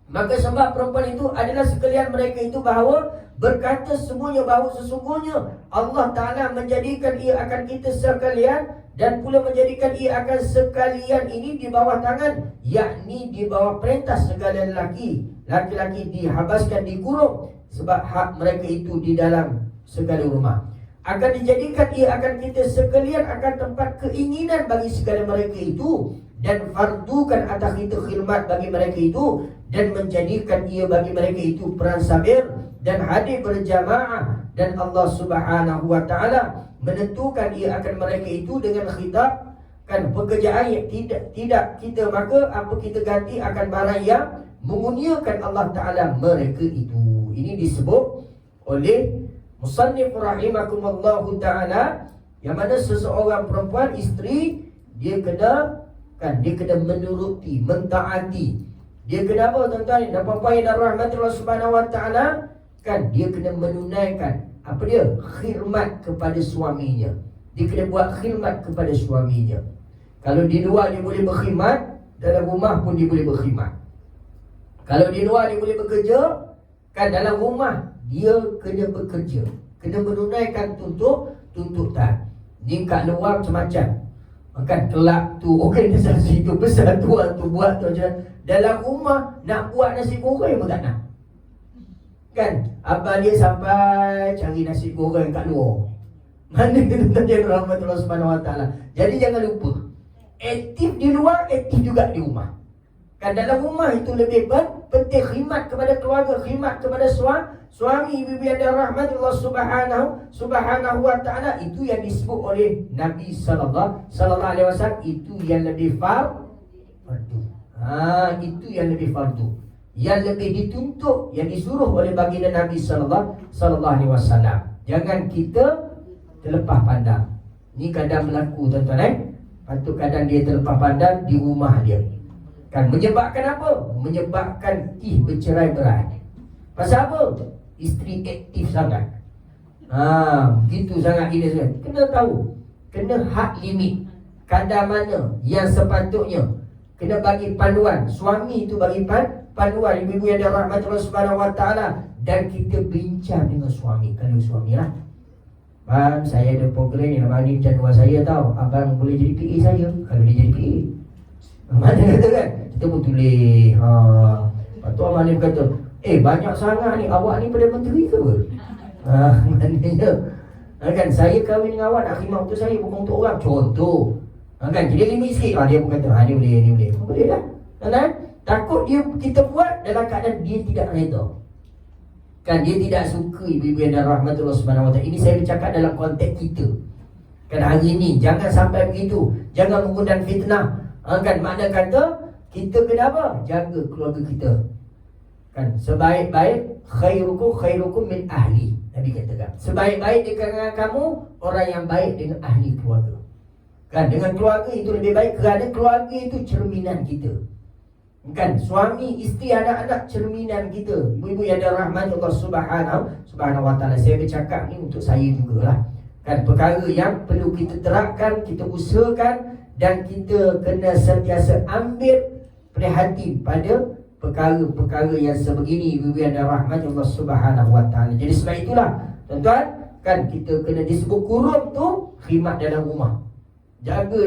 Maka sembah perempuan itu adalah sekalian mereka itu bahawa berkata semuanya bahawa sesungguhnya Allah Ta'ala menjadikan ia akan kita sekalian dan pula menjadikan ia akan sekalian ini di bawah tangan, yakni di bawah perintah segala lelaki. Laki-laki dihabaskan, dikurung sebab hak mereka itu di dalam segala rumah. Akan dijadikan ia akan kita sekalian akan tempat keinginan bagi segala mereka itu, dan fardukan atas kita khidmat bagi mereka itu, dan menjadikan ia bagi mereka itu peran sabir dan hadir berjamaah. Dan Allah Subhanahu Wa Taala menentukan ia akan mereka itu dengan khitab kan pekerjaan yang tidak kita, maka apa kita ganti akan barang yang menguniakan Allah Ta'ala mereka itu. Ini disebut oleh musannif rahimakumullahu ta'ala, yang mana seseorang perempuan isteri dia kena menuruti, mentaati. Dia kena apa tuan-tuan dan puan-puan yang dirahmati Allah Subhanahu Wa Ta'ala? Kan dia kena menunaikan apa dia? Khidmat kepada suaminya. Dia kena buat khidmat kepada suaminya. Kalau di luar dia boleh berkhidmat, dalam rumah pun dia boleh berkhidmat. Kalau di luar dia boleh bekerja, kan dalam rumah dia kena bekerja, kena menunaikan tuntutan. Ni kat luar macam-macam. Kan kelab tu, organisasi tu, persatuan tu buat tu macam. Dalam rumah nak buat nasi goreng pun tak nak. Kan abang dia sampai cari nasi goreng kat luar. Mana kita tanya rahmatullah subhanahu wa ta'ala. Jadi jangan lupa, aktif di luar, aktif juga di rumah. Kan dalam rumah itu lebih penting khidmat kepada keluarga, khidmat kepada suami, ibu yang dirahmati Allah subhanahu wa ta'ala. Itu yang disebut oleh Nabi sallallahu alaihi wasallam, itu yang lebih fardu. Itu yang lebih fardu, yang lebih dituntut, yang disuruh oleh baginda Nabi sallallahu alaihi wasallam. Jangan kita terlepas pandang. Ni kadang berlaku tuan-tuan Patut kadang dia terlepas pandang di rumah dia. Kan menyebabkan apa? Menyebabkan bercerai-berai. Pasal apa? Isteri aktif sangat. Begitu sangat ini semua. Kena tahu, kena had limit. Kadar mana yang sepatutnya kena bagi panduan. Suami itu bagi panduan. Ibu-ibu yang dirahmati Allah Subhanahu wa ta'ala. Dan kita bincang dengan suami. Kalau suami lah, bang, saya ada program yang abang ni jadual saya tahu. Abang boleh jadi PA saya. Kalau dia jadi PA, mana kata kan, kita pun tulis. Lepas tu abang ni berkata, banyak sangat ni, awak ni Perdana Menteri ke apa? Maknanya kan saya kahwin dengan awak nak khidmat untuk saya, bukan untuk orang. Contoh kan, jadi limit sikit. Dia pun kata, ni boleh. Boleh lah kan? Takut kita buat dalam keadaan dia tidak reda. Kan dia tidak suka, ibu-ibu yang dirahmati Allah Subhanahu wa ta'ala. Ini saya bercakap dalam konteks kita. Kan hari ini jangan sampai begitu. Jangan mengundang fitnah. Kan makna kata kita kena apa? Jaga keluarga kita. Kan sebaik-baik khairukum min ahli. Nabi katakan, sebaik-baik di kalangan kamu orang yang baik dengan ahli keluarga. Kan dengan keluarga itu lebih baik, kerana keluarga itu cerminan kita. Kan suami, isteri, anak-anak cerminan kita. Ibu-ibu yang dirahmati Allah Subhanahu wa ta'ala. Saya bercakap ni untuk saya jugalah. Kan perkara yang perlu kita terapkan, kita usahakan, dan kita kena sentiasa ambil perhati pada perkara-perkara yang sebegini bibian dan rahmat Allah Subhanahu wa taala. Jadi sebab itulah tuan-tuan, kan kita kena disebut kurung tu khidmat dalam rumah. Jaga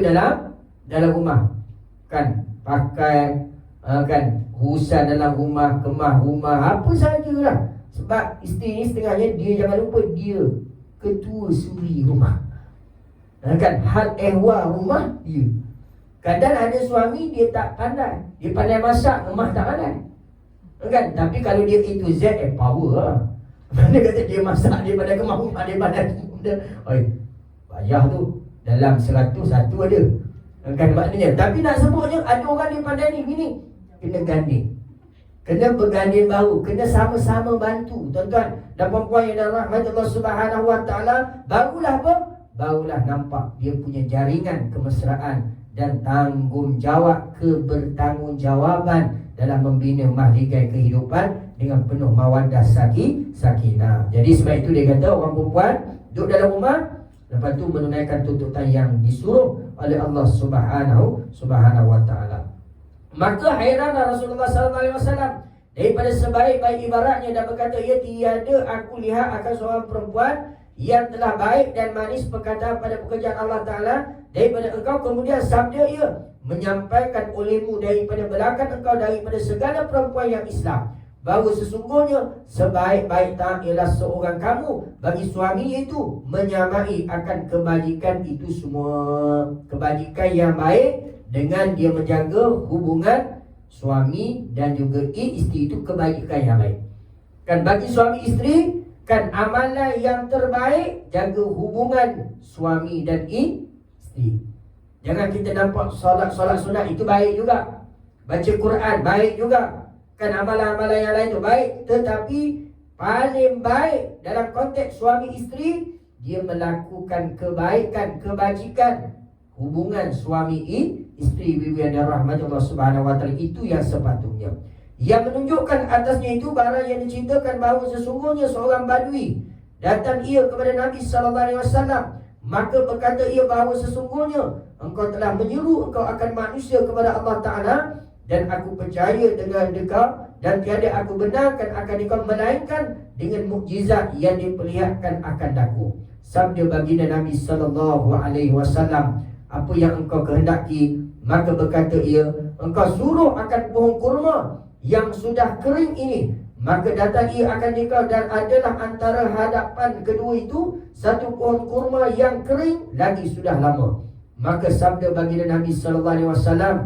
dalam rumah. Kan pakai kan urusan dalam rumah, kemah rumah, apa sajalah. Sebab isteri ni setengahnya dia, jangan lupa dia ketua suri rumah. Kan hal ehwal rumah dia. Kadang ada suami dia tak pandai. Dia pandai masak, rumah tak pandai. Kan? Tapi kalau dia A to Z, power lah. Mana kata dia masak, dia pandai kemah rumah, dia pandai. Oi, payah tu. Dalam 100, satu ada. Kan maknanya. Tapi nak sebutnya, ada orang dia pandai ni, gini. Kena ganding. Kena berganding bahu. Kena sama-sama bantu. Tuan-tuan dan puan-puan yang dirahmati Allah Subhanahu wa taala, barulah apa? Barulah nampak dia punya jaringan kemesraan dan tanggungjawab, kebertanggungjawaban dalam membina mahligai kehidupan dengan penuh mawaddah sakinah. Jadi sebab itu dia kata orang perempuan duduk dalam rumah, lepas tu menunaikan tuntutan yang disuruh oleh Allah Subhanahu wa taala. Maka hairanlah Rasulullah sallallahu alaihi wasallam daripada sebaik-baik ibaratnya dan berkata, ya tiada aku lihat akan seorang perempuan yang telah baik dan manis perkataan pada pekerjaan Allah Ta'ala daripada engkau, kemudian sabda ia, menyampaikan olehmu daripada belakang engkau daripada segala perempuan yang Islam, bahawa sesungguhnya sebaik-baik taat ialah seorang kamu bagi suami, itu menyamai akan kebajikan itu semua. Kebajikan yang baik dengan dia menjaga hubungan suami dan juga isteri, itu kebajikan yang baik. Kan bagi suami isteri, kan amalan yang terbaik jaga hubungan suami dan isteri. Jangan kita nampak solat sunat itu baik juga, baca Quran baik juga, kan amalan-amalan yang lain itu baik, tetapi paling baik dalam konteks suami isteri, dia melakukan kebaikan, kebajikan hubungan suami isteri bibi yang dirahmati Allah Subhanahu wa taala, itu yang sepatutnya. Yang menunjukkan atasnya itu barang yang diceritakan bahawa sesungguhnya seorang badui datang ia kepada Nabi sallallahu alaihi wasallam, maka berkata ia bahawa sesungguhnya engkau telah menyeru engkau akan manusia kepada Allah Ta'ala, dan aku percaya dengan engkau dan tiada aku benarkan akan engkau melainkan dengan mukjizat yang diperlihatkan akan daku. Sabda baginda Nabi sallallahu alaihi wasallam, apa yang engkau kehendaki? Maka berkata ia, engkau suruh akan pohon kurma yang sudah kering ini, maka datang ia akan engkau, dan adalah antara hadapan kedua itu satu pohon kurma yang kering lagi sudah lama. Maka sabda baginda Nabi sallallahu alaihi wasallam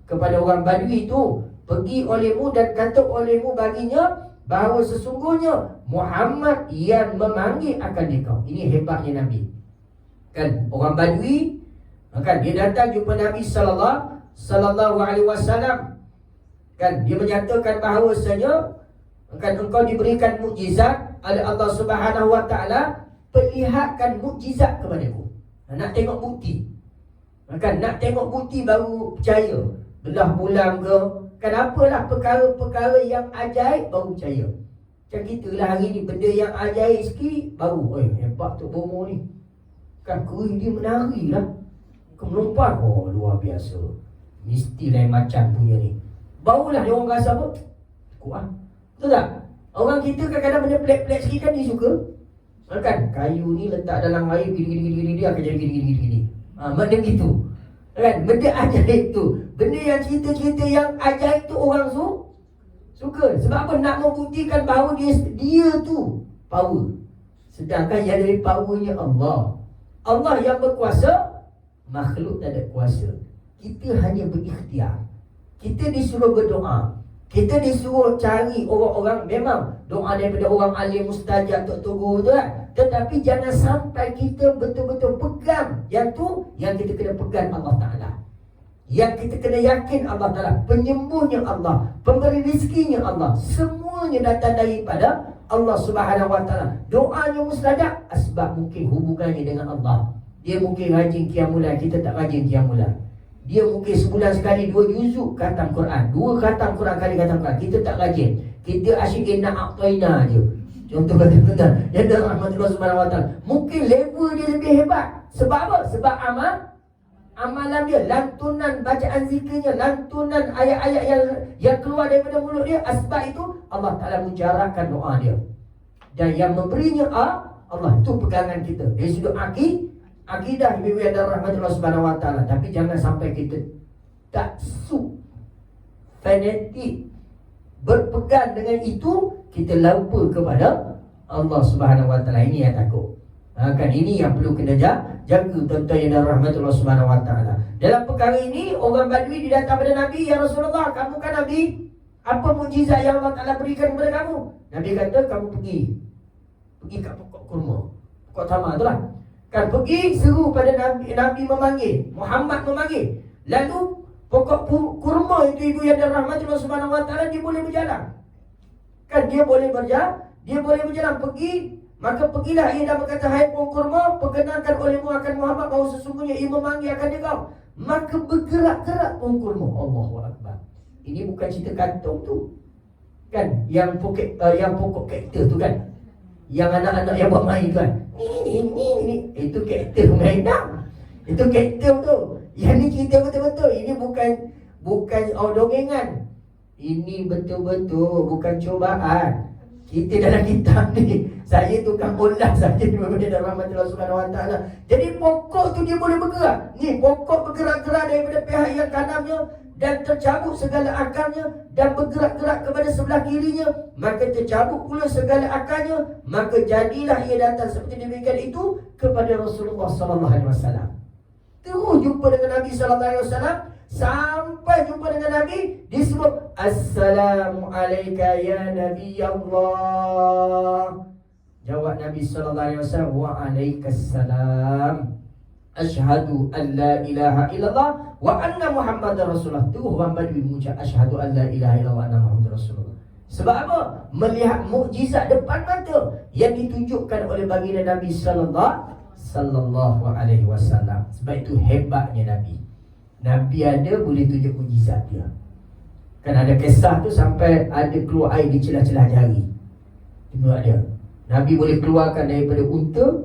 kepada orang Badui itu, pergi olehmu dan kata olehmu baginya bahawa sesungguhnya Muhammad yang memanggil akan engkau. Ini hebatnya Nabi. Kan orang Badui, kan dia datang jumpa Nabi sallallahu alaihi wasallam. Kan dia menyatakan bahawasanya kan engkau diberikan mukjizat oleh Allah Subhanahu wa taala, perlihatkan mukjizat kepadaku. Nak tengok bukti. Kan nak tengok bukti baru percaya. Belah bulan ke, kan apalah perkara-perkara yang ajaib baru percaya. Macam kita lah hari ni, benda yang ajaib sikit baru, hebat tu bomo ni. Kan kering dia menari lah. Melompat, luar biasa. Mesti lain macam punya ni. Barulah dia orang rasa apa? Kuat. Betul tak? Orang kita kadang-kadang benda pelik-pelik sikit kan dia suka. Kan kayu ni letak dalam air gini-gini dia akan jadi gini-gini. Maknanya gitu. Kan benda ajaib tu, benda yang cerita-cerita yang ajaib tu orang suka. Sebab apa? Nak membuktikan bahawa dia tu power. Sedangkan yang dari powernya Allah. Allah yang berkuasa, makhluk tak ada kuasa. Kita hanya berikhtiar. Kita disuruh berdoa. Kita disuruh cari orang-orang, memang doa daripada orang alim mustajab, tok guru tu kan. Tetapi jangan sampai kita betul-betul pegang yang tu, yang kita kena pegang Allah Ta'ala. Yang kita kena yakin Allah Ta'ala, penyembuhnya Allah, pemberi rezekinya Allah, semuanya datang daripada Allah Subhanahu wa taala. Doanya mustajab sebab mungkin hubungannya dengan Allah. Dia mungkin rajin qiyamul, kita tak rajin qiyamul. Dia mungkin sebulan sekali 2 juzuk khatam Quran, 2 khatam Quran kali khatam Quran. Kita tak rajin. Kita asyik inna a'taina je. Contoh kata-kata yang rahmatullah subhanahu wa ta'ala. Mungkin level dia lebih hebat. Sebab apa? Sebab amalan dia, lantunan bacaan zikirnya, lantunan ayat-ayat yang keluar daripada mulut dia, asbab itu Allah Ta'ala mujarahkan doa dia. Dan yang memberinya Allah. Itu pegangan kita dari sudut akidah, ibu-ibu yang dirahmati Allah Subhanahu Wa Ta'ala. Tapi jangan sampai kita taksub, fanatik, berpegang dengan itu, kita lupa kepada Allah Subhanahu Wa Ta'ala. Ini yang takut. Kan ini yang perlu kena jaga tuan-tuan yang dirahmati Allah Subhanahu Wa Ta'ala. Dalam perkara ini, orang Badui datang pada Nabi, ya Rasulullah, kamu kan Nabi, apa mukjizat yang Allah Ta'ala berikan kepada kamu? Nabi kata, kamu pergi ke pokok kurma, pokok tamar tu lah. Kan pergi seru pada Nabi memanggil, Muhammad memanggil. Lalu pokok kurma itu, ibu yang dirahmati Allah Subhanahu Wa Ta'ala, dia boleh berjalan. Kan dia boleh berjalan, pergi. Maka pergilah ia dan berkata, hai pohon kurma, perkenalkan olehmu akan Muhammad bahawa sesungguhnya ia memanggil akan dia kau. Maka bergerak-gerak pohon kurma. Allahu Akbar. Ini bukan cerita kantong tu. Kan? Yang pokok kaktus tu kan? Yang anak-anak yang buat main tu kan? Ini. Itu kaktus mainan. Itu kaktus tu. Yang ni cerita betul-betul. Ini bukan dongengan. Ini betul-betul bukan cubaan. Kita dalam kitab ni, saya tukang ulas saja di dalam rahmat Allah Subhanahu Wa Ta'ala. Jadi pokok tu dia boleh bergerak. Ni pokok bergerak-gerak daripada pihak yang kanannya dan tercabut segala akarnya dan bergerak-gerak kepada sebelah kirinya, maka tercabut pula segala akarnya, maka jadilah ia datang seperti demikian itu kepada Rasulullah sallallahu alaihi wasallam. Terus jumpa dengan Nabi sallallahu alaihi wasallam. Sampai jumpa dengan Nabi, disebut Assalamu alayka ya Nabi Allah. Jawab Nabi sallallahu alaihi wasallam, wa alaikassalam. Asyhadu an la ilaha illallah wa anna Muhammadar Rasulullah. Tu orang Badui mengucap asyhadu an la ilaha illallah wa anna Muhammadar Rasulullah. Sebab apa? Melihat mukjizat depan mata yang ditunjukkan oleh baginda Nabi sallallahu alaihi wasallam. Sebab itu hebatnya Nabi. Nabi ada boleh tunjuk mukjizat dia. Kan ada kisah tu sampai ada keluar air di celah-celah jari. Tengok dia. Nabi boleh keluarkan daripada unta,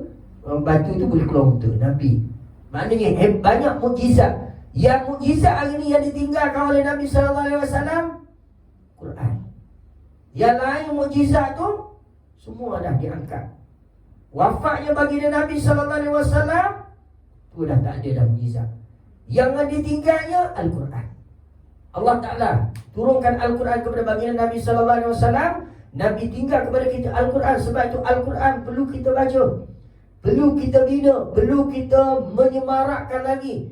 batu tu boleh keluar unta. Nabi. Maknanya banyak mukjizat. Yang mukjizat hari ni yang ditinggalkan oleh Nabi SAW, Quran. Yang lain mukjizat tu semua dah diangkat. Wafatnya baginda Nabi SAW, tu dah tak ada dah mukjizat. Yang ditinggalnya Al-Quran. Allah Ta'ala turunkan Al-Quran kepada baginda Nabi SAW. Nabi tinggal kepada kita Al-Quran. Sebab itu Al-Quran perlu kita baca, perlu kita bina, perlu kita menyemarakkan lagi.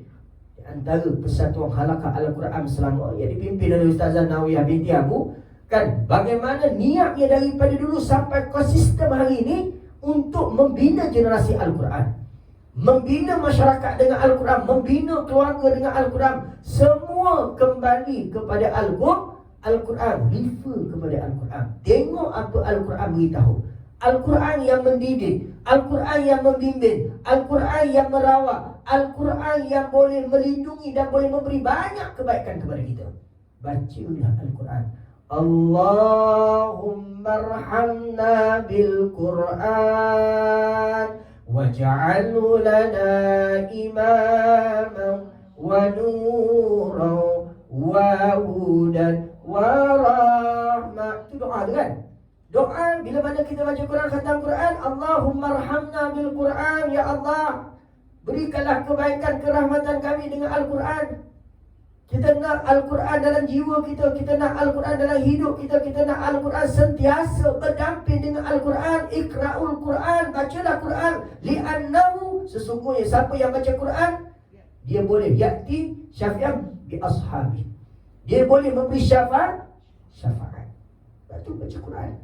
Di antara Persatuan Halaqah Al-Quran Selangor yang dipimpin oleh Ustazah Nawiyah binti Abu, kan bagaimana niatnya daripada dulu sampai konsisten hari ini untuk membina generasi Al-Quran, membina masyarakat dengan Al-Quran, membina keluarga dengan Al-Quran. Semua kembali kepada Al-Quran, refer kepada Al-Quran. Tengok apa Al-Quran beritahu. Al-Quran yang mendidik, Al-Quran yang membimbing, Al-Quran yang merawat, Al-Quran yang boleh melindungi dan boleh memberi banyak kebaikan kepada kita. Bacalah Al-Quran. Allahumma arhamna bil Quran waj'alhu lana imaman wa nuran wa hudan wa rahmah. Itu doa tu kan? Doa bila mana kita baca Quran, khatam Quran, Allahumma arhamna bil Quran, ya Allah berikanlah kebaikan kerahmatan kami dengan Al-Quran. Kita nak Al-Quran dalam jiwa kita, kita nak Al-Quran dalam hidup kita, kita nak Al-Quran sentiasa berdamping dengan Al-Quran. Iqra'ul Quran, bacalah Quran. Li'annahu, sesungguhnya siapa yang baca Quran, dia boleh ya'ti syafi'an bi ashabi. Dia boleh memberi syafaat. Sebab tu baca Quran.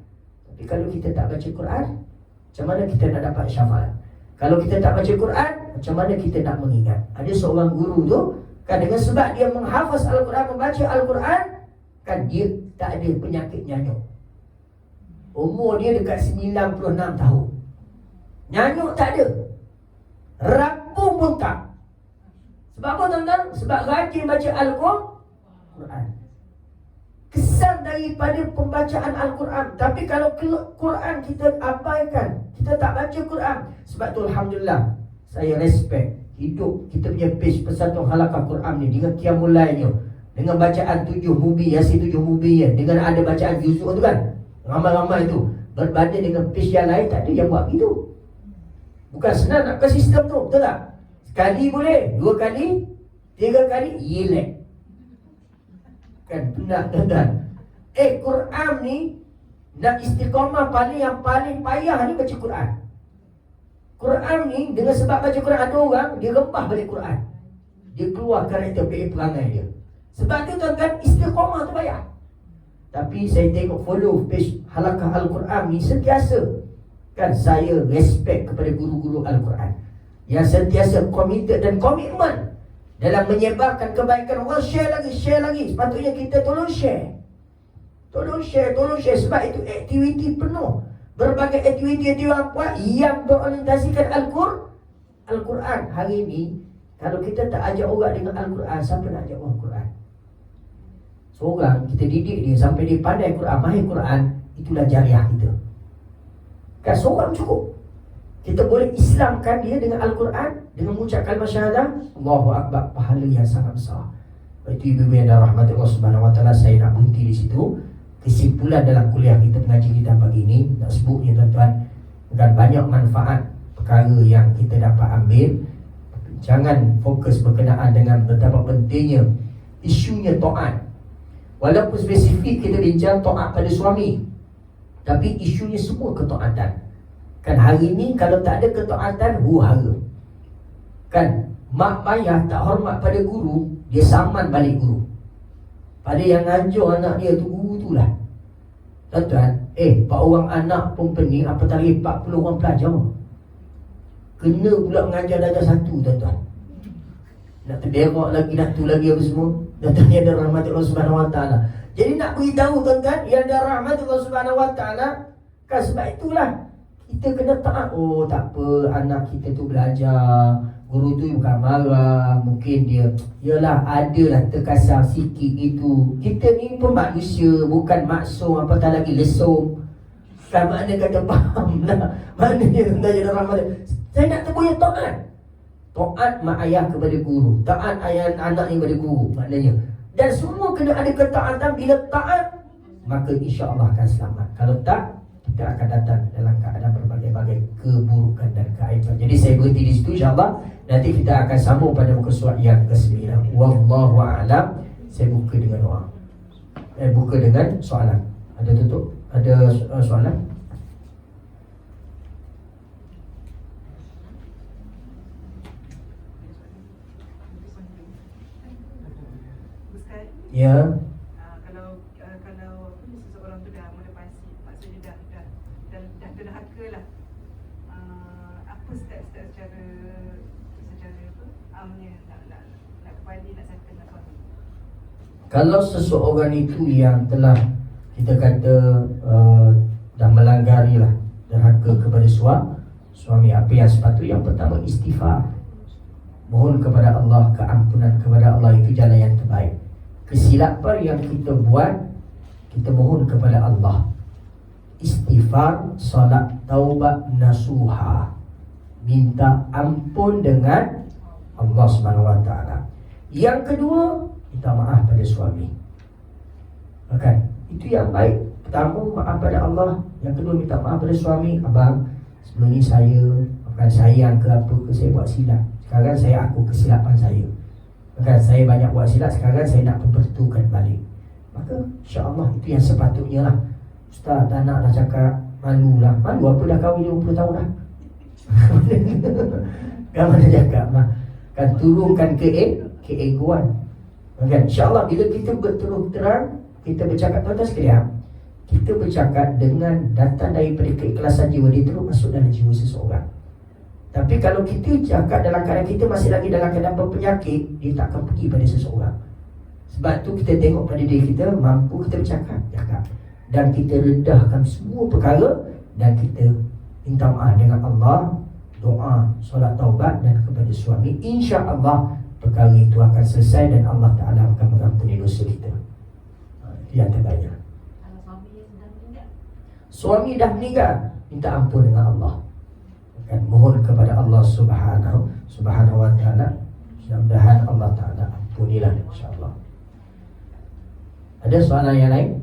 Tapi kalau kita tak baca Quran, macam mana kita nak dapat syafaat? Kalau kita tak baca Quran, macam mana kita nak mengingat? Ada seorang guru tu, kan dengan sebab dia menghafaz Al-Quran, membaca Al-Quran, kan dia tak ada penyakit nyanyuk. Umur dia dekat 96 tahun. Nyanyuk tak ada, rapuh pun tak. Sebab apa tuan-tuan? Sebab rajin baca Al-Quran. Kesan daripada pembacaan Al-Quran. Tapi kalau Quran kita abaikan, kita tak baca Quran. Sebab tu Alhamdulillah, saya respect hidup kita punya page Persatuan Halaqah Quran ni dengan qiyamul lailnya, dengan bacaan 7 mubi, Yasin 7 mubi ya, dengan ada bacaan juzuk tu kan, ramai-ramai tu, berbanding dengan page yang lain tak ada yang buat begitu. Bukan senang nak ke sistem tu, betul tak? Sekali boleh, 2 kali, 3 kali, yelek. Kan benar tuan-tuan. Quran ni nak istiqamah yang paling payah ni baca Quran. Quran ni dengan sebab baca Quran ada orang dia rempah balik Quran. Dia keluar karakter perangai dia. Sebab tu tuan-tuan istiqamah tu payah. Tapi saya tengok follow page Halaqah Al-Quran ni sentiasa kan saya respect kepada guru-guru Al-Quran yang sentiasa committed dan komitmen dalam menyebarkan kebaikan. Orang share lagi. Sepatutnya kita tolong share. Sebab itu aktiviti penuh. Berbagai aktiviti yang buat yang berorientasikan Al-Quran. Hari ini kalau kita tak ajak orang dengan Al-Quran, siapa nak ajak orang Quran? Seorang kita didik dia sampai dia pandai Quran, mahir Quran, itulah jariah kita. Kan seorang cukup. Kita boleh Islamkan dia dengan Al-Quran, dengan mengucap kalimah syahadah, Allahu Akbar, pahala yang sangat besar. Itu ibu-ibu yang dirahmati Allah Subhanahu Wa Taala, saya nak berhenti di situ. Kesimpulan dalam kuliah kita mengaji kita pagi ini, nak sebutnya tuan-tuan, dan banyak manfaat perkara yang kita dapat ambil. Jangan fokus berkenaan dengan betapa pentingnya isunya taat. Walaupun spesifik kita bincang taat pada suami, tapi isunya semua ketaatan. Kan hari ini kalau tak ada ketaatan, huru-hara. Kan mak ayah tak hormat pada guru, dia saman balik guru. Pada yang ngajar anak dia tu, guru tu lah. Tuan-tuan, 4 orang anak pun pening, apatah lagi 40 orang pelajar. Kena pula mengajar darjah 1 tuan-tuan. Nak terberak lagi, nak tu lagi apa semua. Tuan-tuan yang ada rahmat Allah Subhanahu Wa Taala. Jadi nak beritahu tuan-tuan yang ada rahmat Allah Subhanahu Wa Taala, kan sebab itulah kita kena taat. Oh tak apa, anak kita tu belajar, guru tu bukan marah, mungkin dia yalah adalah terkasar sikit itu. Kita ni pun manusia, bukan maksum, apatah lagi lesung. Kan makna kata faham lah. Maknanya tuan-tuan yang ada rahmat. Saya nak terbuya taat. Taat mak ayah kepada guru, taat ayah anak kepada guru maknanya. Dan semua kena ada ketaatan. Bila taat, maka insya-Allah akan selamat. Kalau tak, kita akan datang dalam keadaan berbagai-bagai keburukan dan keaiban. Jadi saya berhenti di situ, insya-Allah. Nanti kita akan sambung pada muka surat yang ke-9. Wallahu a'lam. Saya buka dengan doa. Buka dengan soalan. Ada tutup? Ada soalan? Ya. Kalau seseorang tu dah melepasi, maksudnya dah derhaka lah. Apa step-step secara apa? Amnya nak kembali nak settle nak suami. Kalau seseorang itu yang telah kita kata dah melanggari lah, derhaka kepada suami, apa yang sepatutnya? Yang pertama istighfar. Mohon kepada Allah keampunan kepada Allah, itu jalan yang terbaik. Kesilapan yang kita buat, kita mohon kepada Allah. Istighfar, salat, taubat, nasuha. Minta ampun dengan Allah Subhanahu Wa Taala. Yang kedua, minta maaf pada suami. Kan? Itu yang baik. Pertama, maaf pada Allah. Yang kedua, minta maaf pada suami. Abang, sebelum ni saya bukan sayang ke apa ke, saya buat silap. Sekarang saya aku kesilapan saya. Maka saya banyak buat silap, sekarang saya nak perbetulkan balik. Maka insya-Allah itu yang sepatutnya lah. Ustaz tak nak dah cakap, malu lah. Malu apa dah kahwin 20 tahun dah. Kan mana cakap lah. Kan turunkan keegoan. Maka insya-Allah bila kita berterus terang, kita bercakap tuan-tuan sekalian, kita bercakap dengan datang daripada keikhlasan jiwa, dia terus masuk dalam jiwa seseorang. Tapi kalau kita cakap dalam keadaan kita masih lagi dalam keadaan berpenyakit, dia tak akan pergi pada seseorang. Sebab tu kita tengok pada diri kita, mampu kita bercakap, cakap. Dan kita redahkan semua perkara, dan kita minta maaf dengan Allah, doa, solat taubat dan kepada suami. InsyaAllah perkara itu akan selesai dan Allah Ta'ala akan mengampuni dosa kita. Itu yang terbaik. Kalau suami sudah meninggal, Suami dah meninggal, minta ampun dengan Allah. Dan mohon kepada Allah Subhanahu Ampunilah insya-Allah. Ada soalan yang lain?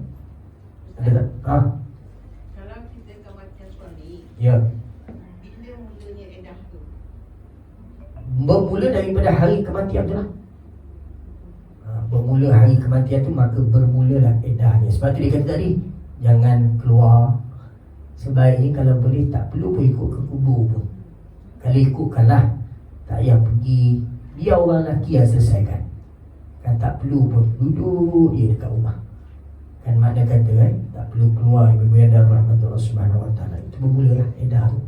Ada tak? Kalau kita kematian suami, Ya. bila mulanya edah tu? Bermula daripada hari kematian tu lah. Bermula hari kematian tu, maka bermulalah eddahnya. Sebab tu dia kata tadi, jangan keluar. Sebaiknya kalau boleh tak perlu pun ikut ke kubur pun. Kalau ikutkanlah, tak payah pergi, biar orang lelaki yang selesaikan. Kan tak perlu pun, duduk je dekat rumah. Kan makna kata tak perlu keluar ibu yang dalam rahmat Allah Subhanahu Wa Taala. Itu bermulalah edah tu.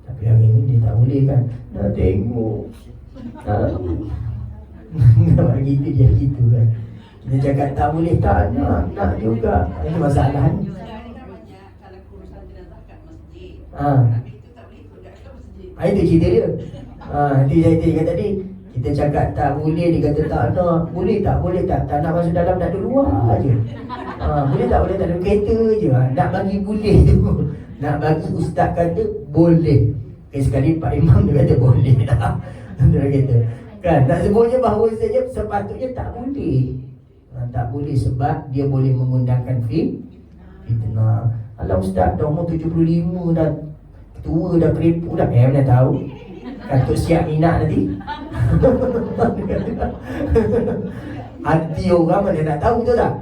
Tapi hari ni dia tak boleh kan. Nak tengok. Bagi itu dia gitu kan. Kita cakap tak boleh, tak nak juga. Itu masalah ni. Sekarang ni kan banyak kalau urusan jenazah kat masjid. Ha. Tapi itu tak boleh ikut kat masjid. Itu cerita dia. Itu saya cakap tadi. Kita cakap tak boleh, dia kata tak nak. Boleh tak? Boleh tak? Tak nak masuk dalam, nak duduk luar je. Boleh tak? Boleh tak? Duduk kereta je. Nak bagi boleh tu. Nak bagi ustaz kata boleh. Sekali Pak Imam dia kata boleh dah. Dia kata kan, nak sebutnya bahawa saja sepatutnya tak boleh. Tak boleh sebab dia boleh mengundangkan fitnah. Alah ustaz dah umur 75 dah, tua dah, keriput dah. Mana tahu. Katuk siap minat nanti. Hati orang mana nak tahu, betul tak?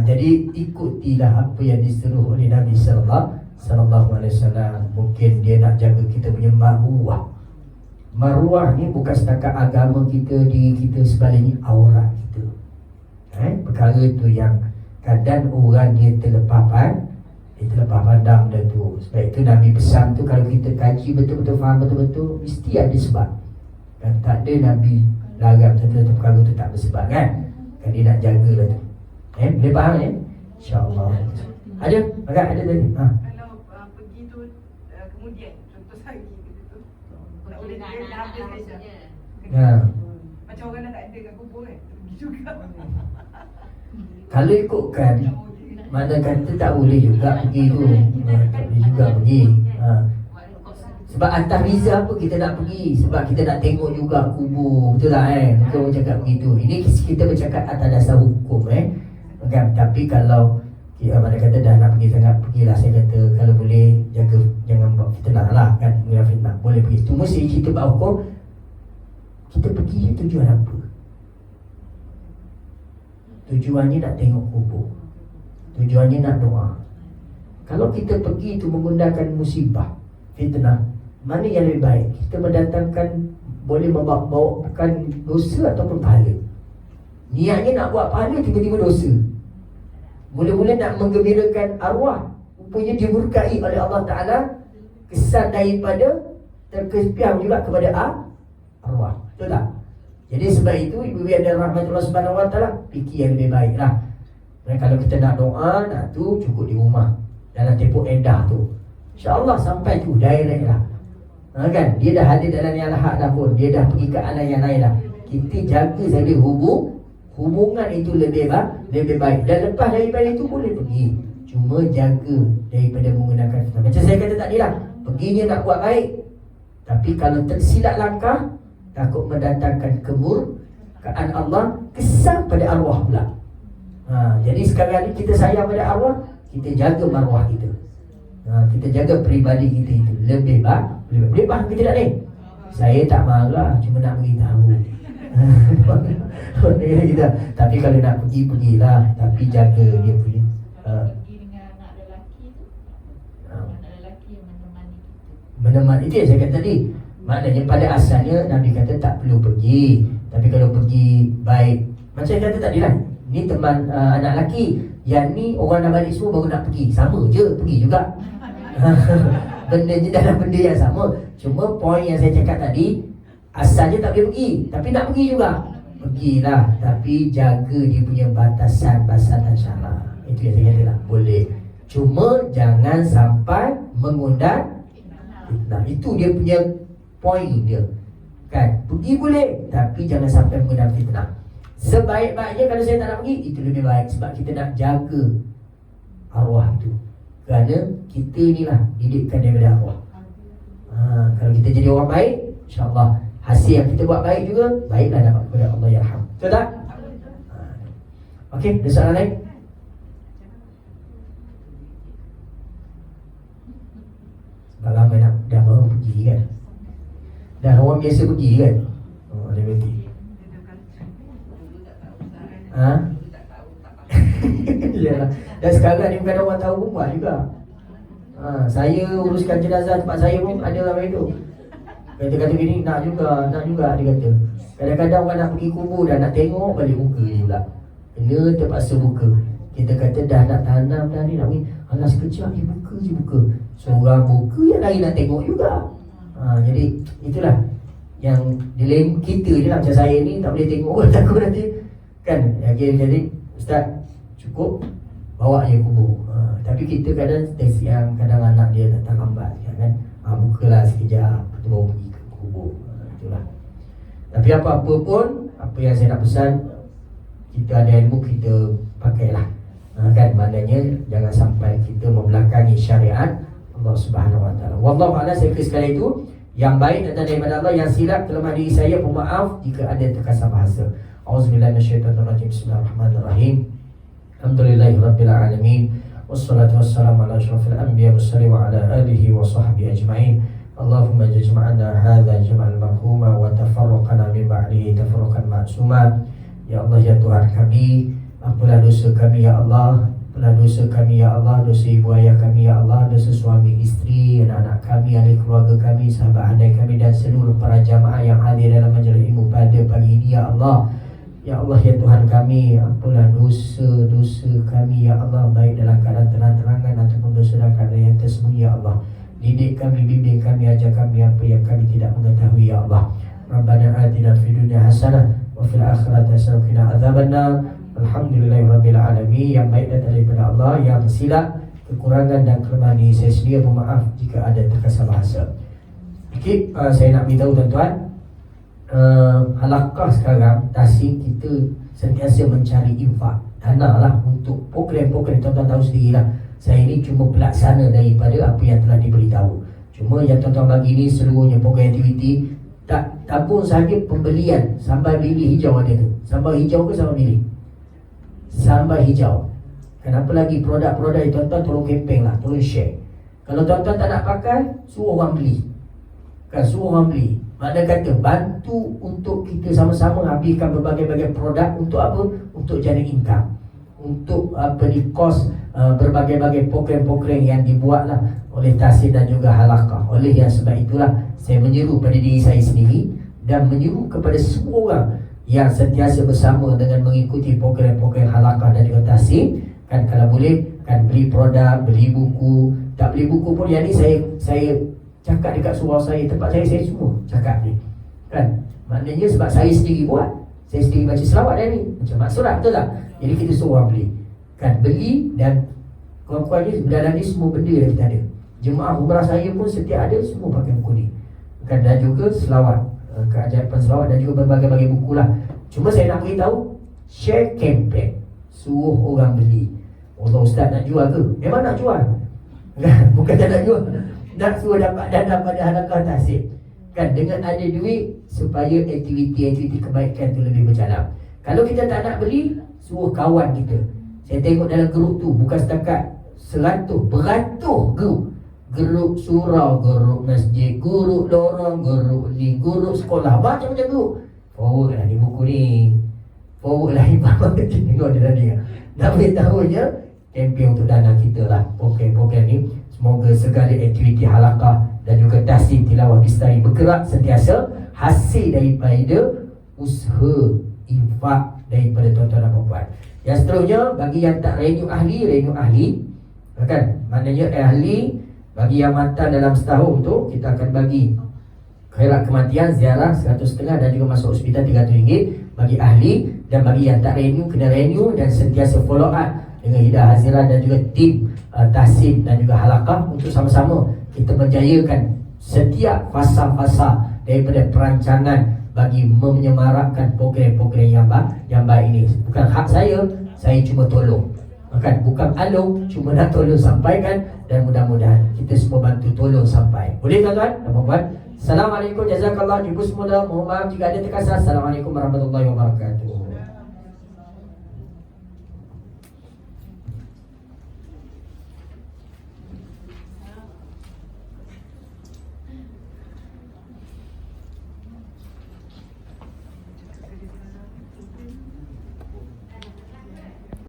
Jadi ikutilah apa yang disuruh oleh Nabi Sallallahu Alaihi Wasallam. Mungkin dia nak jaga kita punya maruah. Maruah ni bukan setakat agama kita, diri kita, sebaliknya aurat kita. Perkara tu yang kadang orang dia terlepas pandang dah tu. Sebab itu Nabi pesan tu, kalau kita kaji betul-betul, faham betul-betul, mesti ada sebab. Dan tak ada Nabi larang satu-satu perkara tu tak bersebab kan. Kan dia nak jagalah tu. Boleh faham ya? InsyaAllah. Ada? Agak ada tadi? Kalau pergi tu kemudian, contoh sehari gitu tu, tak boleh dia dah habis kerja. Macam orang dah tak ada kat kubur kan, pergi juga. Kalau ikutkan, mana kata tak boleh juga pergi tu. Tak boleh juga pergi. Sebab atas riza apa kita nak pergi? Sebab kita nak tengok juga kubur. Betul tak Bukan orang cakap begitu. Ini kita bercakap atas dasar hukum kan? Tapi kalau mana kata dah nak pergi sangat, pergilah. Saya kata kalau boleh jaga, jangan buat fitnah lah kan. Fitnah boleh pergi. Itu mesti kita buat hukum. Kita pergi tujuan apa? Tujuannya nak tengok kubur, tujuannya nak doa. Kalau kita pergi itu menggunakan musibah, fitnah, mana yang lebih baik? Kita mendatangkan, boleh membawakan dosa ataupun pahala. Niatnya nak buat pahala, tiba-tiba dosa. Mula-mula nak menggembirakan arwah, rupanya dimurkai oleh Allah Ta'ala. Kesan daripada terkespiang juga kepada arwah. Betul tak? Jadi sebab itu ibu yang ada rahmatullah subhanahu wa ta'ala, fikir yang lebih baik lah. Dan kalau kita nak doa, nak tu cukup di rumah, dalam tempoh edah tu, InsyaAllah sampai tu direct lah. Kan? Dia dah ada dalam yang lahak dah pun, dia dah pergi ke alam yang lain dah. Kita jaga saja hubungan itu lebih baik. Dan lepas daripada itu boleh pergi, cuma jaga daripada menggunakan fitnah. Macam saya kata tadi lah, perginya nak buat baik, tapi kalau tersilap langkah, takut mendatangkan kemurkaan Allah, kesan pada arwah pula. Jadi sekarang ni kita sayang pada arwah, kita jaga maruah kita. Kita jaga peribadi kita itu lebih baik. Boleh faham kita tak ni? Saya tak marah, cuma nak beritahu. Tapi kalau nak pergi, pergilah. Tapi jaga dia punya. Pergi dengan anak lelaki tu, anak lelaki yang menemani kita. Menemani, itu yang saya kata tadi. Maknanya pada asalnya Nabi kata tak perlu pergi. Tapi kalau pergi baik. Macam saya kata tadi lah, ni teman anak lelaki, yang ni orang nak balik semua baru nak pergi. Sama je, pergi juga. Benda je dalam benda yang sama. Cuma poin yang saya cakap tadi, asalnya tak boleh pergi, tapi nak pergi juga. Pergilah, tapi jaga dia punya batasan-batasan syarak. Itu yang saya kata lah, boleh. Cuma jangan sampai mengundang fitnah. Itu dia punya poin dia. Kan? Pergi boleh, tapi jangan sampai mengundang fitnah. Sebaik-baiknya kalau saya tak nak pergi, itu lebih baik. Sebab kita nak jaga arwah itu. Kerana kita inilah didikkan daripada arwah. Kalau kita jadi orang baik, InsyaAllah hasil yang kita buat baik juga, baiklah dapat kepada Allah yarham. Betul tak? Okey, ada soalan lain? Dah lama nak, dah baru pergi kan? Dah orang biasa pergi kan? Oh, dia pergi. Ha? Yalah. Dan sekarang ni bukan orang tahu pun buat juga. Saya uruskan jenazah tempat saya pun ada orang itu. Kata-kata gini, nak juga dia kata. Kadang-kadang orang nak pergi kubur dan nak tengok balik muka je pula. Kena terpaksa buka. Kita kata dah nak tanam dah ni nak pergi. Alah sekejap ni buka je buka. Seorang buka yang lain nak tengok juga. Jadi itulah yang dilema kita je lah. Macam saya ni tak boleh tengok pun takut nanti. Kan? Jadi Ustaz cukup bawa je kubur. Tapi kita kadang yang kadang anak dia datang lambat kan. Bukalah sekejap, lepas tu baru pergi ke kubur. Itulah. Tapi apa-apa pun, apa yang saya nak pesan, kita ada ilmu, kita pakailah. Kan, maknanya jangan sampai kita membelakangi syariat Allah Subhanahu Wa Taala. Wallahu a'lam. Saya kira sekali itu yang baik datang daripada Allah, yang silap kelemahan diri saya, pemaaf jika ada terkasar bahasa. Auzubillahi minasyaitonirrajim. Bismillahirrahmanirrahim. Alhamdulillahirabbil alamin. Wassalatu wassalamu ala asyrafil anbiya mursalin wa ala alihi wa sahbihi ajma'in. Allahumma jajma'na hadza jam'al marhuma wa tafarraqana min ba'dihi tafarruqan ma'suma. Ya Allah, ya Tuhan kami, ampunlah dosa kami ya Allah, ampunlah dosa kami ya Allah, dosa ibu ayah kami ya Allah, dosa suami isteri, anak-anak kami, ahli keluarga kami, sahabat handai kami dan seluruh para jamaah yang hadir dalam majlis ilmu pada pagi ini ya Allah. Ya Allah, ya Tuhan kami, ampunlah dosa-dosa kami ya Allah, baik dalam keadaan terang-terangan ataupun dosa dalam keadaan yang tersembunyi ya Allah. Didik kami, bimbing kami, ajar kami apa yang kami tidak mengetahui ya Allah. Rabbana atina fid dunya hasanah wa fil akhirati hasanah wa qina adzabannar. Alhamdulillahirabbil alamin. Yang baik datang daripada Allah, yang silap, kekurangan dan kelemahan ini saya sedia bermaaf jika ada terkasar bahasa. Okey, saya nak beritahu tuan-tuan, halakah sekarang tasik kita sentiasa mencari infak dana lah untuk program-program. Tuan-tuan tahu sendirilah, saya ni cuma pelaksana daripada apa yang telah diberitahu. Cuma yang tuan-tuan bagi ni seluruhnya program aktiviti. Tak tabung sahaja pembelian sambal bili hijau ada tu. Sambal hijau ke sambal bili? Sambal hijau. Kenapa lagi produk-produk itu tuan-tuan tolong campaign lah, tolong share. Kalau tuan-tuan tak nak pakai, suruh orang beli. Kan, suruh orang beli. Makna kata bantu untuk kita sama-sama habiskan berbagai-bagai produk untuk apa? Untuk jadi income. Untuk kos berbagai-bagai program-program yang dibuatlah oleh Tasir dan juga Halaqah. Oleh yang sebab itulah saya menyeru pada diri saya sendiri dan menyeru kepada semua orang yang sentiasa bersama dengan mengikuti program-program Halaqah dan juga Tasir. Kan kalau boleh, kan beli produk, beli buku. Tak beli buku pun yang ni saya cakap dekat surau saya, tempat saya semua cakap ni. Kan? Maknanya sebab saya sendiri buat, saya sendiri baca selawat dan ni macam maksurat, betul tak? Jadi kita suruh orang beli. Kan, beli dan kawan-kawan ni dalam ni semua benda yang kita ada. Jemaah umrah saya pun setiap ada semua pakai buku ni. Kan, dan juga selawat, keajaiban selawat dan juga berbagai-bagai buku lah. Cuma saya nak beritahu, share campaign, suruh orang beli. Allah, Ustaz nak jual ke? Memang nak jual. Bukan tak nak jual, nak suruh dapat dana pada Halaqah Tasir. Kan, dengan ada duit supaya aktiviti-aktiviti kebaikan tu lebih berjalan. Kalau kita tak nak beli, suruh kawan kita. Saya tengok dalam grup tu bukan setakat 100, beratus grup. Grup surau, grup masjid, grup lorong, grup ni, grup sekolah, macam-macam grup. Forward lah ni buku ni, forward lah Imam. Tengok dia tadi. Nak beritahu je kempen untuk dana kita lah. Program-program ni, semoga segala aktiviti Halaqah dan juga Tasir Tilawah Bistari bergerak sentiasa hasil daripada usaha infak daripada tuan-tuan dan puan-puan. Yang seterusnya, bagi yang tak renew ahli kan, maknanya ahli. Bagi yang matang dalam setahun tu, kita akan bagi khairat kematian, ziarah 150 dan juga masuk hospital RM300 bagi ahli. Dan bagi yang tak renew, kena renew dan sentiasa follow up dengan Hidayah Hazirah dan juga tim Tasir dan juga Halaqah untuk sama-sama kita menjayakan setiap fasa-fasa daripada perancangan bagi menyemarakkan program-program yang baik ini. Bukan hak saya cuma tolong. Makan bukan alung, cuma nak tolong sampaikan. Dan mudah-mudahan kita semua bantu tolong sampai. Boleh tuan-tuan dan puan-puan? Assalamualaikum, jazakallah. Ibu semua mohon maaf jika ada terkasar. Assalamualaikum warahmatullahi wabarakatuh.